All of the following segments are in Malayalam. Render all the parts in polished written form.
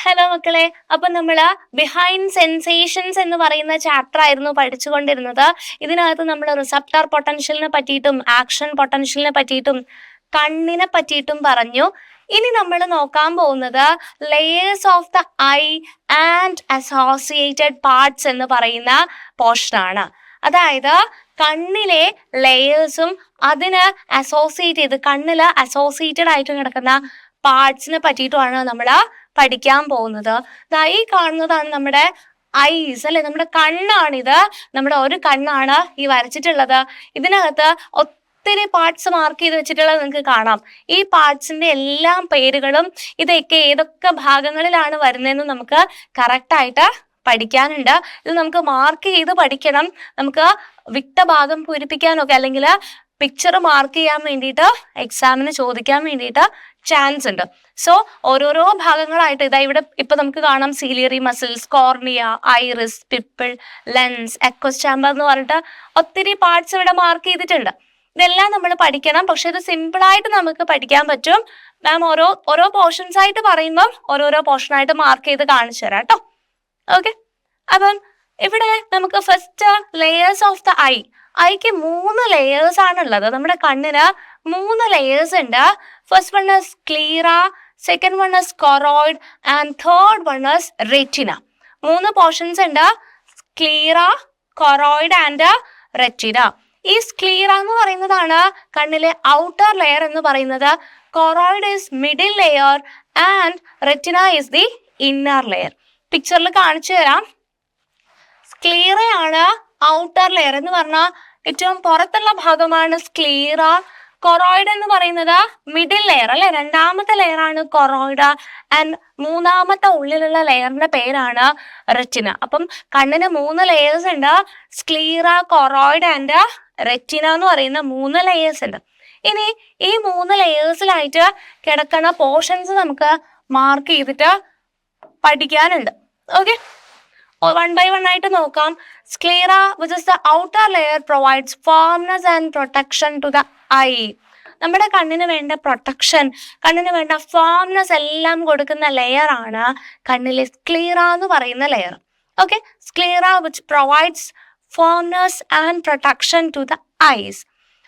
ഹലോ മക്കളെ, അപ്പൊ നമ്മള് ബിഹൈൻഡ് സെൻസേഷൻസ് എന്ന് പറയുന്ന ചാപ്റ്റർ ആയിരുന്നു പഠിച്ചുകൊണ്ടിരുന്നത്. ഇതിനകത്ത് നമ്മൾ റിസപ്റ്റർ പൊട്ടൻഷ്യലിനെ പറ്റിയിട്ടും ആക്ഷൻ പൊട്ടൻഷ്യലിനെ പറ്റിയിട്ടും കണ്ണിനെ പറ്റിയിട്ടും പറഞ്ഞു. ഇനി നമ്മൾ നോക്കാൻ പോകുന്നത് layers of the eye and associated parts എന്ന് പറയുന്ന പോർഷനാണ്. അതായത് കണ്ണിലെ ലെയേഴ്സും അതിന് അസോസിയേറ്റ് ചെയ്ത് കണ്ണില് അസോസിയേറ്റഡ് ആയിട്ട് കിടക്കുന്ന പാർട്സിനെ പറ്റിയിട്ടുമാണ് നമ്മൾ പഠിക്കാൻ പോകുന്നത്. ഈ കാണുന്നതാണ് നമ്മുടെ ഐസ് അല്ലെ, നമ്മുടെ കണ്ണാണിത്. നമ്മുടെ ഒരു കണ്ണാണ് ഈ വരച്ചിട്ടുള്ളത്. ഇതിനകത്ത് ഒത്തിരി പാർട്സ് മാർക്ക് ചെയ്ത് വെച്ചിട്ടുള്ളത് നിങ്ങൾക്ക് കാണാം. ഈ പാർട്സിന്റെ എല്ലാ പേരുകളും ഇതൊക്കെ ഏതൊക്കെ ഭാഗങ്ങളിലാണ് വരുന്നതെന്ന് നമുക്ക് കറക്റ്റായിട്ട് പഠിക്കാനുണ്ട്. ഇത് നമുക്ക് മാർക്ക് ചെയ്ത് പഠിക്കണം. നമുക്ക് വിക്തഭാഗം പൂരിപ്പിക്കാനൊക്കെ അല്ലെങ്കിൽ പിക്ചർ മാർക്ക് ചെയ്യാൻ വേണ്ടിയിട്ട് എക്സാമിന് ചോദിക്കാൻ വേണ്ടിയിട്ട് ചാൻസ് ഉണ്ട്. സോ ഓരോരോ ഭാഗങ്ങളായിട്ട് ഇതാ ഇവിടെ ഇപ്പൊ നമുക്ക് കാണാം ciliary muscles, cornea, iris, people, lens, aqueous chamber എന്ന് പറഞ്ഞിട്ട് ഒത്തിരി പാർട്സ് ഇവിടെ മാർക്ക് ചെയ്തിട്ടുണ്ട്. ഇതെല്ലാം നമ്മൾ പഠിക്കണം. പക്ഷെ ഇത് സിമ്പിൾ ആയിട്ട് നമുക്ക് പഠിക്കാൻ പറ്റും. മാം ഓരോ പോർഷൻസ് ആയിട്ട് പറയുമ്പോൾ ഓരോരോ പോർഷൻ ആയിട്ട് മാർക്ക് ചെയ്ത് കാണിച്ചു തരാം കേട്ടോ. ഓക്കെ, അപ്പം ഇവിടെ നമുക്ക് first layers of the I. ഐക്ക് 3 ലെയേഴ്സ് ആണുള്ളത്. നമ്മുടെ കണ്ണിന് 3 ലെയേഴ്സ് ഉണ്ട്. First one is sclera, second one is choroid and third one is retina. 3 portions ഉണ്ട്: സ്ക്ലീറ, കൊറോയിഡ് ആൻഡ് റെറ്റിന. ഈ സ്ക്ലീറ എന്ന് പറയുന്നതാണ് കണ്ണിലെ ഔട്ടർ ലെയർ എന്ന് പറയുന്നത്. Choroid is middle layer and retina is the inner layer. പിക്ചറിൽ കാണിച്ചു തരാം. സ്ക്ലീറയാണ് ഔട്ടർ ലെയർ എന്ന് പറഞ്ഞാൽ ഏറ്റവും പുറത്തുള്ള ഭാഗമാണ് സ്ക്ലീറ. കൊറോയിഡ് എന്ന് പറയുന്നത് മിഡിൽ ലെയർ അല്ലെ, 2ാമത്തെ ലെയർ ആണ് കൊറോയിഡ്. ആൻഡ് 3ാമത്തെ ഉള്ളിലുള്ള ലെയറിന്റെ പേരാണ് റെറ്റിന. അപ്പം കണ്ണിന് 3 ലെയേഴ്സ് ഉണ്ട്. സ്ക്ലീറ, കൊറോയിഡ് ആൻഡ് റെറ്റിന എന്ന് പറയുന്ന 3 ലെയേഴ്സ് ഉണ്ട്. ഇനി ഈ 3 ലെയേഴ്സിലായിട്ട് കിടക്കുന്ന പോർഷൻസ് നമുക്ക് മാർക്ക് ചെയ്തിട്ട് പഠിക്കാനുണ്ട്. ഓക്കെ, വൺ ബൈ വൺ ആയിട്ട് നോക്കാം. Sclera, which is the outer layer, provides firmness and protection to the eye. നമ്മുടെ കണ്ണിന് വേണ്ട പ്രൊട്ടക്ഷൻ, കണ്ണിന് വേണ്ട ഫേംനെസ് എല്ലാം കൊടുക്കുന്ന ലെയർ ആണ് കണ്ണിലെ സ്ക്ലീറ എന്ന് പറയുന്ന layer. Okay, sclera which provides firmness and protection to the eyes.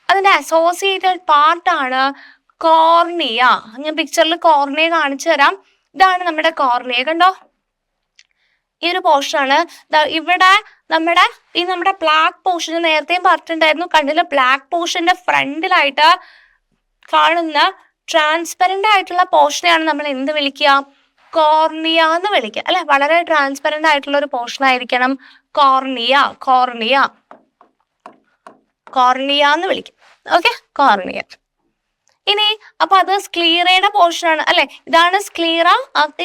അതിന്റെ അസോസിയേറ്റഡ് പാർട്ടാണ് കോർണിയ. ഞാൻ പിക്ചറിൽ കോർണിയ കാണിച്ചു തരാം. ഇതാണ് നമ്മുടെ കോർണിയ. കണ്ടോ, ഈ ഒരു പോർഷനാണ്. ഇവിടെ നമ്മുടെ ബ്ലാക്ക് പോർഷൻ നേരത്തെയും പറഞ്ഞിട്ടുണ്ടായിരുന്നു. കണ്ണിലെ ബ്ലാക്ക് പോർഷന്റെ ഫ്രണ്ടിലായിട്ട് കാണുന്ന ട്രാൻസ്പെറന്റ് ആയിട്ടുള്ള പോർഷനെയാണ് നമ്മൾ എന്ത് വിളിക്കുക? കോർണിയ എന്ന് വിളിക്കുക അല്ലെ. വളരെ ട്രാൻസ്പെറന്റ് ആയിട്ടുള്ള ഒരു പോർഷൻ ആയിരിക്കണം കോർണിയ. കോർണിയ എന്ന് വിളിക്കും. Okay, cornea. ഇനി അപ്പൊ അത് സ്ക്ലീറയുടെ പോർഷൻ ആണ് അല്ലെ. ഇതാണ് സ്ക്ലീറ.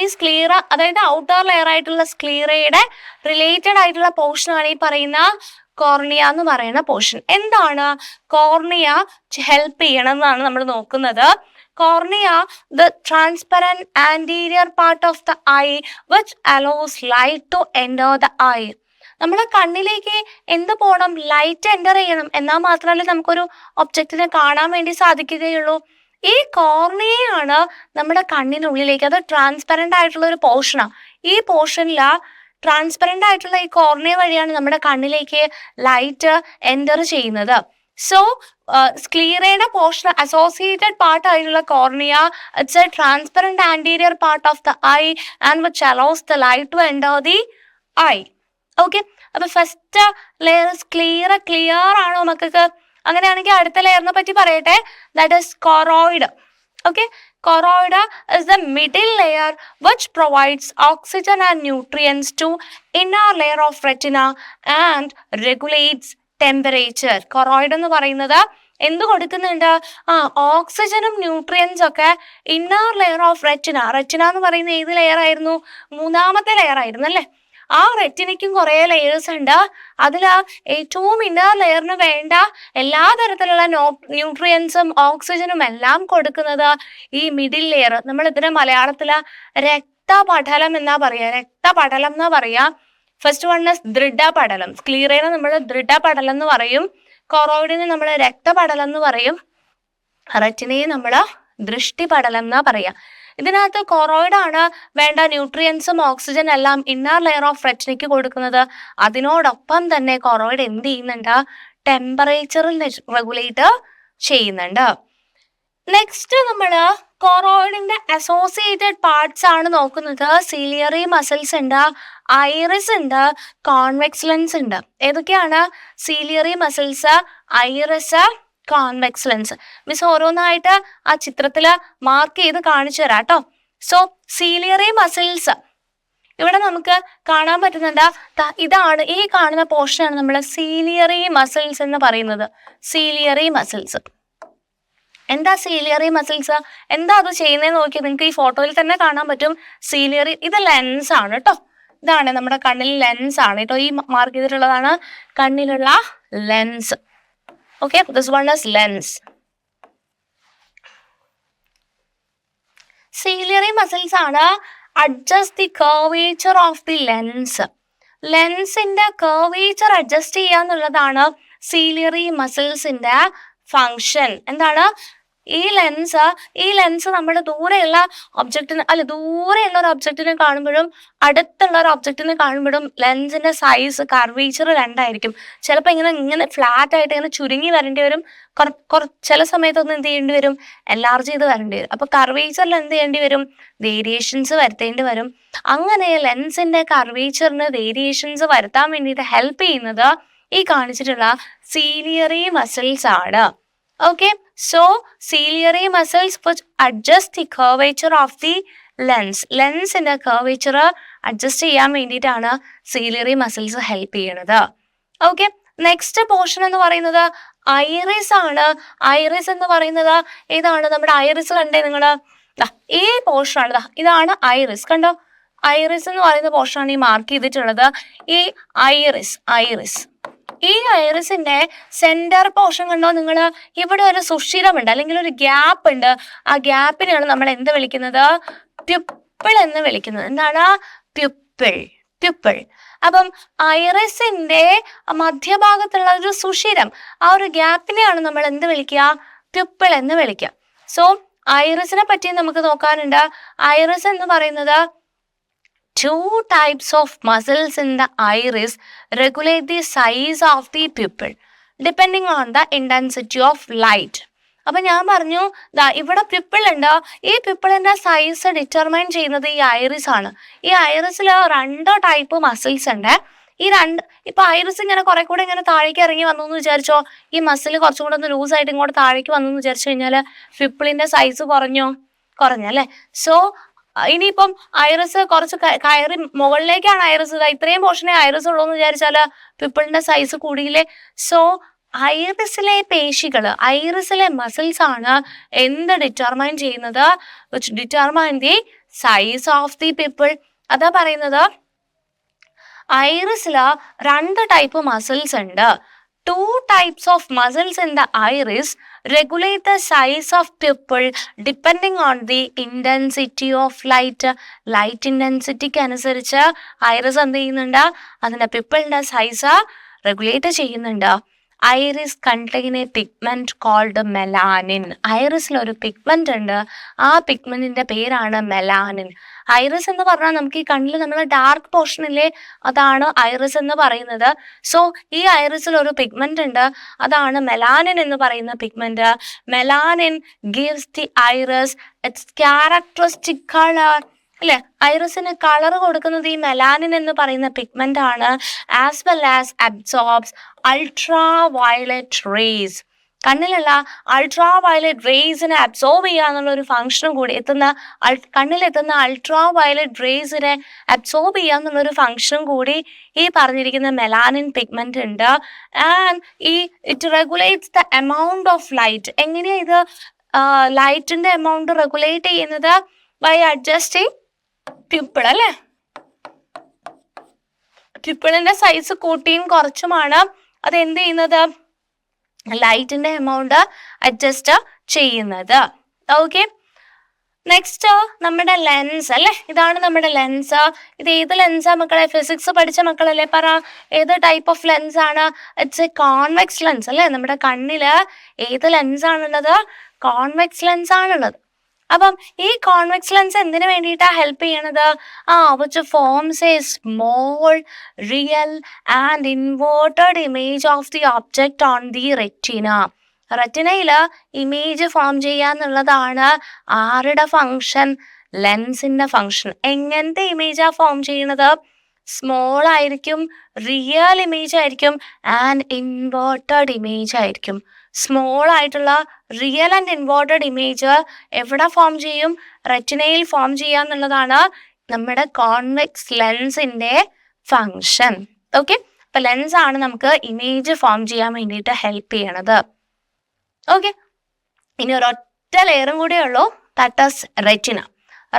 ഈ സ്ക്ലീറ അതായത് ഔട്ടർ ലെയർ ആയിട്ടുള്ള സ്ക്ലീറയുടെ റിലേറ്റഡ് ആയിട്ടുള്ള പോർഷൻ ആണ് ഈ പറയുന്ന കോർണിയ എന്ന് പറയുന്ന പോർഷൻ. എന്താണ് കോർണിയ ഹെൽപ്പ് ചെയ്യണം എന്നാണ് നമ്മൾ നോക്കുന്നത്. Cornea, the transparent anterior part of the eye which allows light to enter the eye. നമ്മളെ കണ്ണിലേക്ക് എന്ത് പോകണം? ലൈറ്റ് എൻ്റർ ചെയ്യണം. എന്നാൽ മാത്രമല്ല നമുക്കൊരു ഒബ്ജക്റ്റിനെ കാണാൻ വേണ്ടി സാധിക്കുകയുള്ളൂ. ഈ കോർണിയയാണ് നമ്മുടെ കണ്ണിനുള്ളിലേക്ക്, അത് ട്രാൻസ്പെറന്റ് ആയിട്ടുള്ള ഒരു പോർഷനാണ്. ഈ പോർഷനിൽ ട്രാൻസ്പെറന്റ് ആയിട്ടുള്ള ഈ കോർണിയ വഴിയാണ് നമ്മുടെ കണ്ണിലേക്ക് ലൈറ്റ് എൻ്റർ ചെയ്യുന്നത്. സോ സ്ക്ലീറയുടെ പോർഷൻ അസോസിയേറ്റഡ് പാർട്ട് ആയിട്ടുള്ള cornea, it's a transparent anterior part of the eye and which allows the light to enter the eye. Okay, അപ്പൊ ഫസ്റ്റ് ലെയർ ക്ലിയർ ആണോ മക്കൾക്ക്? അങ്ങനെയാണെങ്കിൽ അടുത്ത ലെയറിനെ പറ്റി പറയട്ടെ. That is choroid. Okay, choroid is the middle layer which provides oxygen and nutrients to inner layer of retina and regulates temperature. Choroid എന്ന് പറയുന്നത് എന്ത് കൊടുക്കുന്നുണ്ട്? ഓക്സിജനും ന്യൂട്രിയൻസ് ഒക്കെ inner layer of retina. Retina എന്ന് പറയുന്ന ഏത് ലെയർ ആയിരുന്നു? 3ാമത്തെ ലെയർ ആയിരുന്നു അല്ലേ. ആ റെറ്റിനയ്ക്കും കുറേ ലെയേഴ്സ് ഉണ്ട്. അതിൽ ഏറ്റവും ഇന്നർ ലെയറിന് വേണ്ട എല്ലാ തരത്തിലുള്ള ന്യൂട്രിയൻസും ഓക്സിജനും എല്ലാം കൊടുക്കുന്നത് ഈ മിഡിൽ ലെയർ. നമ്മൾ ഇതിന് മലയാളത്തിൽ രക്തപടലം എന്നാ പറയാ. ഫസ്റ്റ് വൺ ഇസ് ദൃഢപടലം. സ്ക്ലീറയെ നമ്മൾ ദൃഢപടലം എന്ന് പറയും. കൊറോയിഡിനെ നമ്മൾ രക്തപടലം എന്ന് പറയും. റെറ്റിനയെ നമ്മൾ ദൃഷ്ടിപടലം എന്നാ പറയാ. ഇതിനകത്ത് കൊറോയിഡ് ആണ് വേണ്ട ന്യൂട്രിയൻസും ഓക്സിജൻ എല്ലാം ഇന്നർ ലെയർ ഓഫ് റെറ്റിനയ്ക്ക് കൊടുക്കുന്നത്. അതിനോടൊപ്പം തന്നെ കൊറോയിഡ് എന്ത് ചെയ്യുന്നുണ്ട്? ടെമ്പറേച്ചറിൽ റെഗുലേറ്റ് ചെയ്യുന്നുണ്ട്. നെക്സ്റ്റ് നമ്മള് കൊറോയിഡിന്റെ അസോസിയേറ്റഡ് പാർട്സ് ആണ് നോക്കുന്നത്. സീലിയറി മസിൽസ് ഉണ്ട്, ഐറിസ് ഉണ്ട്, കോൺവെക്സ് ലെൻസ് ഉണ്ട്. ഏതൊക്കെയാണ്? Ciliary muscles, iris, convex lens. Miss ഓരോന്നായിട്ട് ആ ചിത്രത്തില് മാർക്ക് ചെയ്ത് കാണിച്ചു തരാം കേട്ടോ. സോ സീലിയറി മസിൽസ് ഇവിടെ നമുക്ക് കാണാൻ പറ്റുന്നുണ്ട്. ഇതാണ്, ഈ കാണുന്ന പോർഷനാണ് നമ്മൾ സീലിയറി മസിൽസ് എന്ന് പറയുന്നത്. സീലിയറി മസിൽസ് എന്താ? സീലിയറി മസിൽസ് എന്താ അത് ചെയ്യുന്നതെന്ന് നോക്കിയാൽ നിങ്ങൾക്ക് ഈ ഫോട്ടോയിൽ തന്നെ കാണാൻ പറ്റും. സീലിയറി ഇത് ലെൻസ് ആണ് കേട്ടോ. ഇതാണ് നമ്മുടെ കണ്ണിൽ ലെൻസ് ആണ് കേട്ടോ. ഈ മാർക്ക് ചെയ്തിട്ടുള്ളതാണ് കണ്ണിലുള്ള lens. Okay, this one is lens. Ciliary muscles ആണ് adjust the curvature of the lens. ലെൻസിന്റെ കർവേച്ചർ അഡ്ജസ്റ്റ് ചെയ്യാന്നുള്ളതാണ് സീലിയറി മസിൽസിന്റെ ഫങ്ഷൻ. എന്താണ്? ഈ ലെൻസ് നമ്മുടെ ദൂരെയുള്ള ഒബ്ജക്റ്റിന് ദൂരെയുള്ള ഒരു ഒബ്ജക്റ്റിനെ കാണുമ്പോഴും അടുത്തുള്ള ഒരു ഒബ്ജക്റ്റിനെ കാണുമ്പോഴും ലെൻസിന്റെ സൈസ് കർവേച്ചർ രണ്ടായിരിക്കും. ചിലപ്പോൾ ഇങ്ങനെ ഫ്ലാറ്റ് ആയിട്ട് ഇങ്ങനെ ചുരുങ്ങി വരേണ്ടി വരും. ചില സമയത്തൊന്നും എന്ത് ചെയ്യേണ്ടി വരും? എൻലാർജ് ചെയ്ത് വരേണ്ടി വരും. അപ്പൊ കർവേച്ചറിൽ എന്ത് ചെയ്യേണ്ടി വരും? വേരിയേഷൻസ് വരുത്തേണ്ടി വരും. അങ്ങനെ ലെൻസിന്റെ കർവേച്ചറിന് വേരിയേഷൻസ് വരുത്താൻ വേണ്ടിയിട്ട് ഹെൽപ്പ് ചെയ്യുന്നത് ഈ കാണിച്ചിട്ടുള്ള സീലിയറി മസിൽസ് ആണ്. Okay, so ciliary muscles which adjust the curvature of the lens. ലെൻസിന്റെ കർവേച്ചർ അഡ്ജസ്റ്റ് ചെയ്യാൻ വേണ്ടിയിട്ടാണ് സീലിയറി മസിൽസ് ഹെൽപ്പ് ചെയ്യുന്നത്. ഓക്കെ, നെക്സ്റ്റ് പോർഷൻ എന്ന് പറയുന്നത് ഐറിസ് ആണ്. ഐറിസ് എന്ന് പറയുന്നത് ഏതാണ്? നമ്മുടെ ഐറിസ് കണ്ടേ നിങ്ങള്? ഈ പോർഷൻ ആണ്. ഇതാണ് ഐറിസ്. കണ്ടോ? ഐറിസ് എന്ന് പറയുന്ന പോർഷൻ ആണ് ഈ മാർക്ക് ചെയ്തിട്ടുള്ളത്. ഈ ഐറിസ് ഈ ഐറിസിന്റെ സെന്റർ പോർഷൻ കണ്ടോ നിങ്ങൾ? ഇവിടെ ഒരു സുഷിരമുണ്ട്, അല്ലെങ്കിൽ ഒരു ഗ്യാപ്പ് ഉണ്ട്. ആ ഗ്യാപ്പിനെയാണ് നമ്മൾ എന്ത് വിളിക്കുന്നത്? പ്യൂപ്പിൾ എന്ന് വിളിക്കുന്നത്. എന്താണ്? പ്യൂപ്പിൾ. അപ്പം ഐറിസിന്റെ മധ്യഭാഗത്തുള്ള ഒരു സുഷിരം, ആ ഒരു ഗ്യാപ്പിനെയാണ് നമ്മൾ എന്ത് വിളിക്കുക? പ്യൂപ്പിൾ എന്ന് വിളിക്കുക. സോ ഐറിസിനെ പറ്റി നമുക്ക് നോക്കാനുണ്ട്. ഐറിസ് എന്ന് പറയുന്നത് two types of muscles in the iris regulate the size of the pupil depending on the intensity of light. അപ്പൊ ഞാൻ പറഞ്ഞു ഇവിടെ പ്യൂപ്പിൾ ഉണ്ട്. ഈ പ്യൂപ്പിളിന്റെ സൈസ് ഡിറ്റർമൈൻ ചെയ്യുന്നത് ഈ ഐറിസ് ആണ്. ഈ ഐറിസിൽ 2 ടൈപ്പ് മസിൽസ് ഉണ്ട്. ഇപ്പൊ ഐറിസ് ഇങ്ങനെ കുറെ കൂടെ ഇങ്ങനെ താഴേക്ക് ഇറങ്ങി വന്നു എന്ന് വിചാരിച്ചോ, ഈ മസിൽ കുറച്ചും കൂടെ ഒന്ന് ലൂസ് ആയിട്ട് ഇങ്ങോട്ട് താഴേക്ക് വന്നു എന്ന് വിചാരിച്ചു കഴിഞ്ഞാല് പ്യൂപ്പിളിന്റെ സൈസ് കുറഞ്ഞല്ലേ? സോ ഇനിയിപ്പം ഐറിസ് കുറച്ച് കയറി മുകളിലേക്കാണ് ഐറിസ്, ഇത്രയും പോർഷനെ ഐറിസ് ഉള്ളൂ എന്ന് വിചാരിച്ചാല് പ്യൂപ്പിളിന്റെ സൈസ് കൂടിയില്ലേ? സോ ഐറിസിലെ പേശികള്, ഐറിസിലെ മസിൽസ് ആണ് എന്ത് ഡിറ്റർമൈൻ ചെയ്യുന്നത്? Which determine the size of the pupil. അതാ പറയുന്നത് ഐറിസില് 2 ടൈപ്പ് മസിൽസ് ഉണ്ട്. 2 types of muscles in the iris regulate the size of pupil depending on the intensity of light. Light intensity അനുസരിച്ച് ഐറിസ് എന്ത് ചെയ്യുന്നുണ്ട്? അതിന്റെ പിപ്പിളിന്റെ സൈസ് റെഗുലേറ്റ് ചെയ്യുന്നുണ്ട്. Iris contain a pigment called melanin. ഐറിസിൽ ഒരു പിഗ്മെന്റ് ഉണ്ട്. ആ പിഗ്മെന്റിന്റെ പേരാണ് മെലാനിൻ. ഐറിസ് എന്ന് പറഞ്ഞാൽ നമുക്ക് ഈ കണ്ണിൽ നമ്മൾ ഡാർക്ക് പോർഷനിലെ അതാണ് ഐറിസ് എന്ന് പറയുന്നത്. സോ ഈ ഐറിസിൽ ഒരു പിഗ്മെന്റ് ഉണ്ട്, അതാണ് മെലാനിൻ എന്ന് പറയുന്ന pigment. Melanin gives the iris it's characteristic colour. അല്ലെ, ഐറിസിന് കളർ കൊടുക്കുന്നത് ഈ മെലാനിൻ എന്ന് പറയുന്ന പിഗ്മെന്റ് ആണ്. As well as absorbs ultraviolet rays. കണ്ണിലുള്ള അൾട്രാ വയലറ്റ് റേസിനെ അബ്സോർബ് ചെയ്യാന്നുള്ള ഒരു ഫംഗ്ഷനും കൂടി കണ്ണിലെത്തുന്ന അൾട്രാ വയലറ്റ് റേസിനെ അബ്സോർബ് ചെയ്യാന്നുള്ള ഒരു ഫംഗ്ഷനും കൂടി ഈ പറഞ്ഞിരിക്കുന്ന മെലാനിൻ പിഗ്മെന്റ് ഉണ്ട്. And it regulates the amount of light. എങ്ങനെയാ ഇത് ലൈറ്റിന്റെ എമൗണ്ട് റെഗുലേറ്റ് ചെയ്യുന്നത്? By adjusting pupil. അല്ലെ, പ്യൂപ്പിളിന്റെ സൈസ് കൂട്ടിയും കുറച്ചുമാണ് അത് എന്ത് ചെയ്യുന്നത്? ലൈറ്റിന്റെ എമൗണ്ട് അഡ്ജസ്റ്റ് ചെയ്യുന്നത്. ഓക്കെ, നെക്സ്റ്റ് നമ്മുടെ ലെൻസ്. അല്ലെ, ഇതാണ് നമ്മുടെ ലെൻസ്. ഇത് ഏത് ലെൻസാ മക്കളെ? ഫിസിക്സ് പഠിച്ച മക്കളല്ലേ, പറ ഏത് ടൈപ്പ് ഓഫ് ലെൻസ് ആണ്? It's A convex lens. അല്ലെ, നമ്മുടെ കണ്ണില് ഏത് ലെൻസ് ആണുള്ളത്? കോൺവെക്സ് ലെൻസ് ആണുള്ളത്. അപ്പം ഈ കോൺവെക്സ് ലെൻസ് എന്തിനു വേണ്ടിയിട്ടാ ഹെൽപ്പ് ചെയ്യണത്? Which forms a small real and inverted image of the object on the retina. റെറ്റിനയിൽ ഇമേജ് ഫോം ചെയ്യാന്നുള്ളതാണ് ആരുടെ ഫങ്ഷൻ? ലെൻസിന്റെ ഫങ്ഷൻ. എങ്ങനത്തെ ഇമേജാ ഫോം ചെയ്യണത്? സ്മോൾ ആയിരിക്കും, റിയൽ ഇമേജ് ആയിരിക്കും, ആൻഡ് ഇൻവേർട്ടഡ് ഇമേജ് ആയിരിക്കും. സ്മോൾ ആയിട്ടുള്ള റിയൽ ആൻഡ് ഇൻവേർട്ടഡ് ഇമേജ് എവിടെ ഫോം ചെയ്യും? റെറ്റിനയിൽ ഫോം ചെയ്യാന്നുള്ളതാണ് നമ്മുടെ കോൺവെക്സ് ലെൻസിന്റെ ഫങ്ഷൻ. ഓക്കെ, അപ്പൊ ലെൻസ് ആണ് നമുക്ക് ഇമേജ് ഫോം ചെയ്യാൻ വേണ്ടിയിട്ട് ഹെൽപ്പ് ചെയ്യണത്. ഓക്കെ, ഇനി ഒരൊറ്റ ലെയറും കൂടെ ഉള്ളൂ, ദാറ്റ് ഈസ് റെറ്റിന.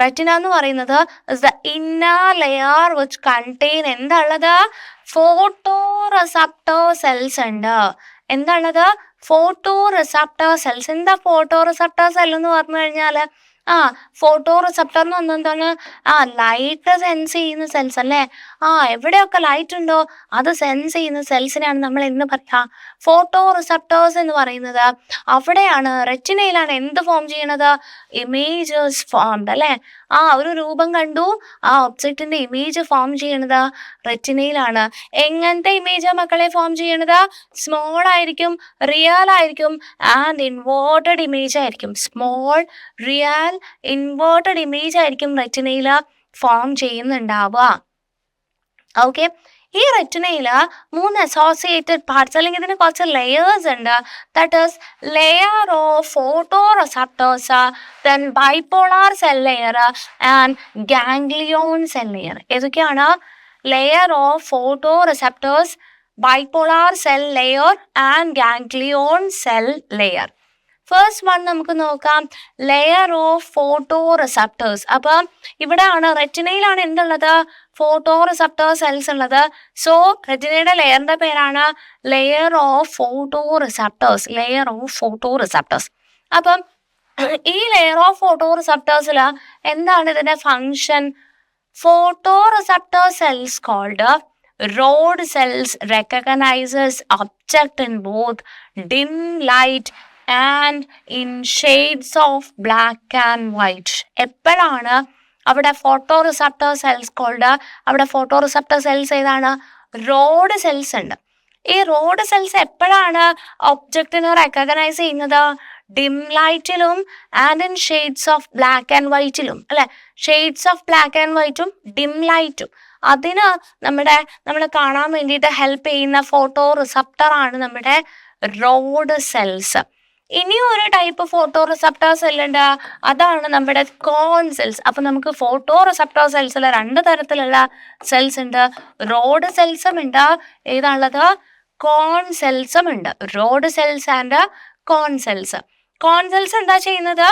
റെറ്റിന എന്ന് പറയുന്നത് is the inner layer which contain എന്താണുള്ളത്? ഫോട്ടോ റിസപ്റ്റർ സെൽസ് ഉണ്ട്. എന്താണുള്ളത്? Photo receptor cells. എന്താ ഫോട്ടോ റിസപ്റ്റർ സെൽ എന്ന് പറഞ്ഞു കഴിഞ്ഞാല് ഫോട്ടോ റിസപ്റ്റർ എന്ന് പറഞ്ഞാൽ എന്താണ്? ലൈറ്റ് സെൻസ് ചെയ്യുന്ന സെൽസ് അല്ലേ? എവിടെയൊക്കെ ലൈറ്റ് ഉണ്ടോ അത് സെൻസ് ചെയ്യുന്ന സെൽസിനെയാണ് നമ്മൾ എന്ന് പറയാ ഫോട്ടോ റിസപ്റ്റേഴ്സ് എന്ന് പറയുന്നത്. അവിടെയാണ്, റെറ്റിനയിലാണ് എന്ത് ഫോം ചെയ്യണത്? ഇമേജസ് ഫോംഡ് അല്ലേ? ഒരു രൂപം കണ്ടു, ആ ഒബ്ജക്റ്റിന്റെ ഇമേജ് ഫോം ചെയ്യണത് റെറ്റിനയിലാണ്. എങ്ങനത്തെ ഇമേജാ മക്കളെ ഫോം ചെയ്യണത്? സ്മോൾ ആയിരിക്കും, റിയൽ ആയിരിക്കും, ആൻഡ് ഇൻവേർട്ടഡ് ഇമേജ് ആയിരിക്കും. സ്മോൾ, റിയൽ, ഇൻവേർട്ടഡ് ഇമേജ് ആയിരിക്കും റെറ്റിനയിൽ ഫോം ചെയ്യുന്നുണ്ടാവുക. ഓക്കെ, ഈ റെറ്റിനയില് 3 അസോസിയേറ്റഡ് പാർട്സ് അല്ലെങ്കിൽ ഇതിന് കുറച്ച് ലെയേഴ്സ് ഉണ്ട്. That is layer of photoreceptors, then bipolar cell layer and ganglion cell layer. ഏതൊക്കെയാണ്? Layer of photoreceptors, bipolar cell layer and ganglion cell layer. First one നമുക്ക് നോക്കാം, ലെയർ ഓഫ് ഫോട്ടോ റിസപ്റ്റേഴ്സ്. അപ്പൊ ഇവിടെയാണ് റെറ്റിനയിലാണ് എന്തുള്ളത്? ഫോട്ടോ റിസപ്റ്റർ സെൽസ് ഉള്ളത്. സോ റെറ്റിനയുടെ ലെയറിന്റെ പേരാണ് layer of photoreceptors. Layer of photoreceptors. അപ്പം ഈ ലെയർ ഓഫ് ഫോട്ടോ റിസപ്റ്റേഴ്സിൽ എന്താണ് ഇതിന്റെ function? Photoreceptor cells called rod cells recognizes object in both dim light and in shades of black and white. എപ്പോഴാണ് അവിടെ ഫോട്ടോ റിസപ്റ്റർ സെൽസ് കോൾഡ്? അവിടെ ഫോട്ടോ റിസപ്റ്റർ സെൽസ് ഏതാണ്? റോഡ് സെൽസ് ഉണ്ട്. ഈ റോഡ് സെൽസ് എപ്പോഴാണ് ഒബ്ജക്റ്റിനെ റെക്കഗ്നൈസ് ചെയ്യുന്നത്? ഡിം ലൈറ്റിലും and in shades of black and വൈറ്റിലും അല്ലെ? ഷെയ്ഡ്സ് ഓഫ് ബ്ലാക്ക് ആൻഡ് വൈറ്റും ഡിം ലൈറ്റും അതിന് നമ്മൾ കാണാൻ വേണ്ടിയിട്ട് ഹെൽപ്പ് ചെയ്യുന്ന ഫോട്ടോ റിസപ്റ്റർ ആണ് നമ്മുടെ റോഡ് സെൽസ്. ഇനിയും ഒരു ടൈപ്പ് ഫോട്ടോ റിസപ്റ്റർ സെല്ലുണ്ട്, അതാണ് നമ്മുടെ കോൺ സെൽസ്. അപ്പൊ നമുക്ക് ഫോട്ടോ റിസപ്റ്റർ സെൽസിൽ 2 തരത്തിലുള്ള സെൽസ് ഉണ്ട്. റോഡ് സെൽസും ഉണ്ട്, ഏതാണുള്ളത്? കോൺ സെൽസും ഉണ്ട്. Rod cells and cone cells. Cone cells എന്താ ചെയ്യുന്നത്?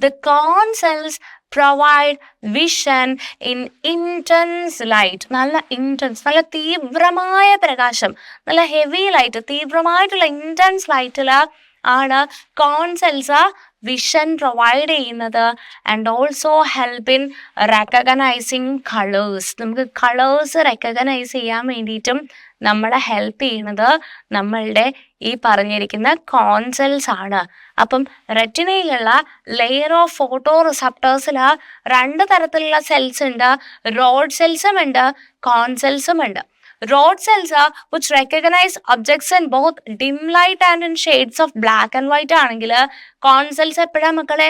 The corn cells provide vision in intense light. നല്ല തീവ്രമായ പ്രകാശം, നല്ല ഹെവി ലൈറ്റ്, തീവ്രമായിട്ടുള്ള ഇൻറ്റൻസ് ലൈറ്റിൽ ആണ് കോൺ സെൽസ് വിഷൻ പ്രൊവൈഡ് ചെയ്യുന്നത്. And also help in recognising colours. നമുക്ക് കളേഴ്സ് റെക്കഗ്നൈസ് ചെയ്യാൻ വേണ്ടിയിട്ടും നമ്മളെ ഹെൽപ്പ് ചെയ്യുന്നത് നമ്മളുടെ ഈ പറഞ്ഞിരിക്കുന്ന കോൺ സെൽസ് ആണ്. അപ്പം റെറ്റിനയിലുള്ള ലെയർ ഓഫ് ഫോട്ടോ റിസപ്റ്റേഴ്സിൽ 2 തരത്തിലുള്ള സെൽസ് ഉണ്ട്. റോഡ് സെൽസും ഉണ്ട്, കോൺ സെൽസും ഉണ്ട്. Rod cells which recognize objects in both dim light and in shades of black and white ആണെങ്കിൽ കോൺ സെൽസ് എപ്പോഴാണ് മക്കളെ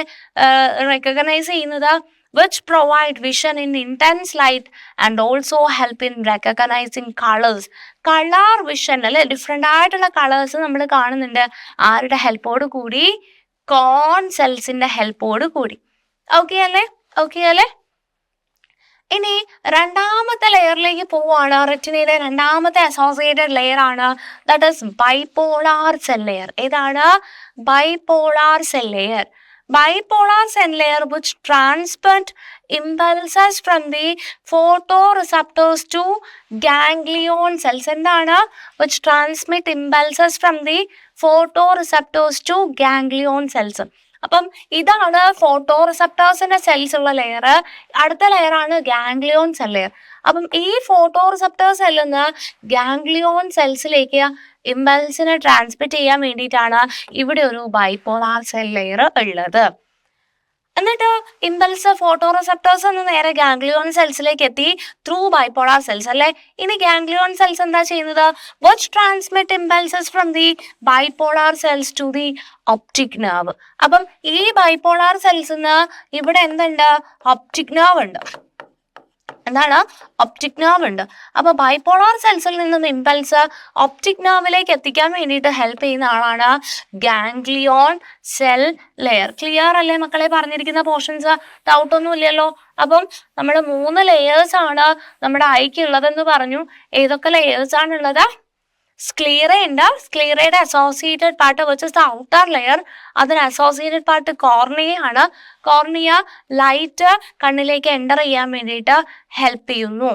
റെക്കഗ്നൈസ് ചെയ്യുന്നത്? which provide vision in intense light and also help in recognizing colors. Colour vision അല്ലെ, ഡിഫറെൻ്റ് ആയിട്ടുള്ള കളേഴ്സ് നമ്മൾ കാണുന്നുണ്ട്. ആരുടെ ഹെൽപ്പോട് കൂടി? കോൺ സെൽസിന്റെ ഹെൽപ്പോട് കൂടി. ഓക്കെ അല്ലേ? ഇനി 2ാമത്തെ ലെയറിലേക്ക് പോവുകയാണ്. റെറ്റിനയുടെ 2ാമത്തെ അസോസിയേറ്റഡ് ലെയർ ആണ്, that is bipolar cell layer. ഏതാണ്? Bipolar cell layer. Bipolar cell layer which transmit impulses from the photoreceptors to ganglion cells. എന്താണ്? which transmit impulses from the photoreceptors to ganglion cells. അപ്പം ഇതാണ് ഫോട്ടോ റിസപ്റ്റേഴ്സിന്റെ സെൽസ് ഉള്ള ലെയർ. അടുത്ത ലെയർ ആണ് ഗാംഗ്ലിയോൺ സെൽ ലെയർ. അപ്പം ഈ ഫോട്ടോ റിസപ്റ്റർ സെല്ലിൽ നിന്ന് ഗാംഗ്ലിയോൺ സെൽസിലേക്ക് ഇമ്പൾസിനെ ട്രാൻസ്മിറ്റ് ചെയ്യാൻ വേണ്ടിയിട്ടാണ് ഇവിടെ ഒരു ബൈപോളാർ സെൽ ലെയർ ഉള്ളത്. എന്നിട്ട് ഇമ്പൾസ് ഫോട്ടോ റിസപ്റ്റേഴ്സ് എന്ന് നേരെ ഗാംഗ്ലിയോൺ സെൽസിലേക്ക് എത്തി ത്രൂ ബൈപോളാർ സെൽസ് അല്ലെ. ഇനി ഗാംഗ്ലിയോൺ സെൽസ് എന്താ ചെയ്യുന്നത്? Which transmit impulses from the bipolar cells to the optic nerve. അപ്പം ഈ ബൈപോളാർ സെൽസിന്ന് ഇവിടെ എന്തുണ്ട്? ഒപ്റ്റിക് നെർവ് ഉണ്ട്. എന്താണ്? ഒപ്റ്റിക് നെർവ് ഉണ്ട്. അപ്പൊ ബൈപോളാർ സെൽസിൽ നിന്നും ഇമ്പൾസ് ഒപ്റ്റിക് നെർവിലേക്ക് എത്തിക്കാൻ വേണ്ടിയിട്ട് ഹെൽപ്പ് ചെയ്യുന്ന ആളാണ് ഗാംഗ്ലിയോൺ സെൽ ലെയർ. ക്ലിയർ അല്ലേ മക്കളെ പറഞ്ഞിരിക്കുന്ന പോർഷൻസ്? ഡൗട്ട് ഒന്നും ഇല്ലല്ലോ. അപ്പം നമ്മുടെ 3 ലെയേഴ്സ് ആണ് നമ്മുടെ ഐക്ക് ഉള്ളതെന്ന് പറഞ്ഞു. ഏതൊക്കെ ലെയേഴ്സ് ആണുള്ളത്? സ്ക്ലീറ ഉണ്ട്. സ്ക്ലീറയുടെ അസോസിയേറ്റഡ് പാർട്ട് വെച്ച് ഔട്ടർ ലെയർ. അതിന് അസോസിയേറ്റഡ് പാർട്ട് കോർണിയ ആണ്. കോർണിയ ലൈറ്റ് കണ്ണിലേക്ക് എൻ്റർ ചെയ്യാൻ വേണ്ടിയിട്ട് ഹെൽപ്പ് ചെയ്യുന്നു.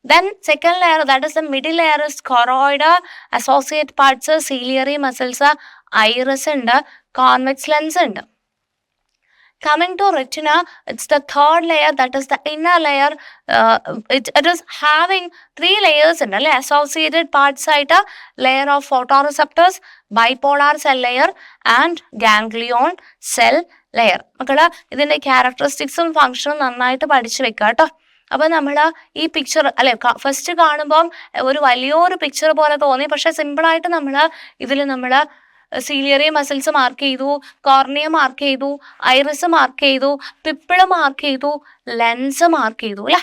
Then second layer, that is the middle layer, is choroid. Associate parts ciliary muscles, iris ഉണ്ട്, കോൺവെക്സ് ലെൻസ് ഉണ്ട്. Coming to retina, it's the third layer, that is the inner layer. It is having 3 layers in associated parts ആയിട്ട് layer of photoreceptors, bipolar cell layer and ganglion cell layer. മക്കള് ഇതിന്റെ ക്യാരക്ടറിസ്റ്റിക്സും ഫങ്ഷനും നന്നായിട്ട് പഠിച്ചു വെക്കുക കേട്ടോ. അപ്പൊ നമ്മൾ ഈ പിക്ചർ അല്ലെ ഫസ്റ്റ് കാണുമ്പം ഒരു വലിയൊരു പിക്ചർ പോലെ തോന്നി. പക്ഷെ സിമ്പിളായിട്ട് നമ്മൾ സീലിയറി മസിൽസ് മാർക്ക് ചെയ്തു, കോർണിയ മാർക്ക് ചെയ്തു, ഐറിസ് മാർക്ക് ചെയ്തു, പിപ്പിള് മാർക്ക് ചെയ്തു, ലെൻസ് മാർക്ക് ചെയ്തു അല്ലെ.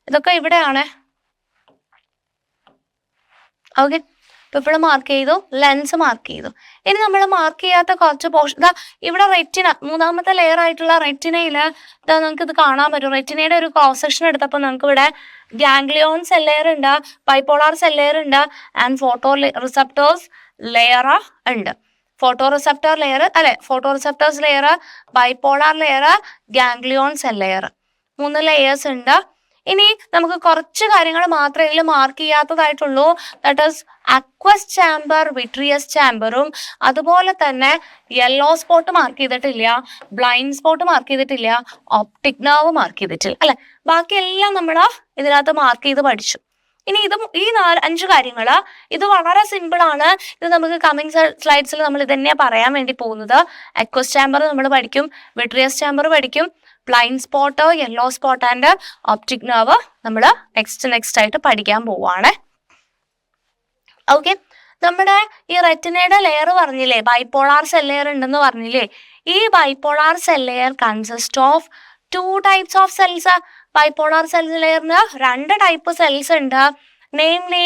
ഇതൊക്കെ ഇവിടെയാണ്. ഓക്കെ, പിപ്പിള് മാർക്ക് ചെയ്തു, ലെൻസ് മാർക്ക് ചെയ്തു. ഇനി നമ്മൾ മാർക്ക് ചെയ്യാത്ത കുറച്ച് പോർഷൻ ഇവിടെ റെറ്റിന, 3ാമത്തെ ലെയർ ആയിട്ടുള്ള റെറ്റിനയിൽ നമുക്ക് ഇത് കാണാൻ പറ്റും. റെറ്റിനയുടെ ഒരു ക്രോസ് സെക്ഷൻ എടുത്തപ്പോൾ നമുക്ക് ഇവിടെ ഗാംഗ്ലിയോൺ സെൽ ലെയർ ഉണ്ട്, ബൈപോളാർ സെൽ ലെയർ ഉണ്ട്, ആൻഡ് ഫോട്ടോ റിസപ്റ്റേഴ്സ് ലെയർ ഉണ്ട്. ഫോട്ടോ റിസപ്റ്റർ ലെയർ അല്ലെ, photoreceptors layer, bipolar layer, ganglion cell layer, 3 layers ഉണ്ട്. ഇനി നമുക്ക് കുറച്ച് കാര്യങ്ങൾ മാത്രമേ ഇതിൽ മാർക്ക് ചെയ്യാത്തതായിട്ടുള്ളൂ. That is aqueous chamber, vitreous ചാമ്പറും, അതുപോലെ തന്നെ യെല്ലോ സ്പോട്ട് മാർക്ക് ചെയ്തിട്ടില്ല, ബ്ലൈൻഡ് സ്പോട്ട് മാർക്ക് ചെയ്തിട്ടില്ല, ഒപ്റ്റിക് നെർവ് മാർക്ക് ചെയ്തിട്ടില്ല അല്ലെ. ബാക്കിയെല്ലാം നമ്മൾ ഇതിനകത്ത് മാർക്ക് ചെയ്ത് പഠിച്ചു. ഇനി ഈ 5 കാര്യങ്ങൾ ഇത് വളരെ സിമ്പിൾ ആണ്. ഇത് നമുക്ക് കമ്മിങ് സ്ലൈഡ്സിൽ നമ്മൾ ഇതന്നെയാണ് പറയാൻ വേണ്ടി പോകുന്നത്. അക്വസ് ചാമ്പർ നമ്മൾ പഠിക്കും, വിട്രിയസ് ചാമ്പർ പഠിക്കും, blind spot, yellow spot and optic nerve നമ്മൾ നെക്സ്റ്റ് ആയിട്ട് പഠിക്കാൻ പോവാണ്. ഓക്കെ, നമ്മുടെ ഈ റെറ്റിനയുടെ ലെയർ പറഞ്ഞില്ലേ, ബൈപോളാർ സെൽ ലെയർ ഉണ്ടെന്ന് പറഞ്ഞില്ലേ. ഈ bipolar cell layer consist of 2 types of cells. Bipolar cell ലെയറിന് 2 ടൈപ്പ് സെൽസ് ഉണ്ട്. Namely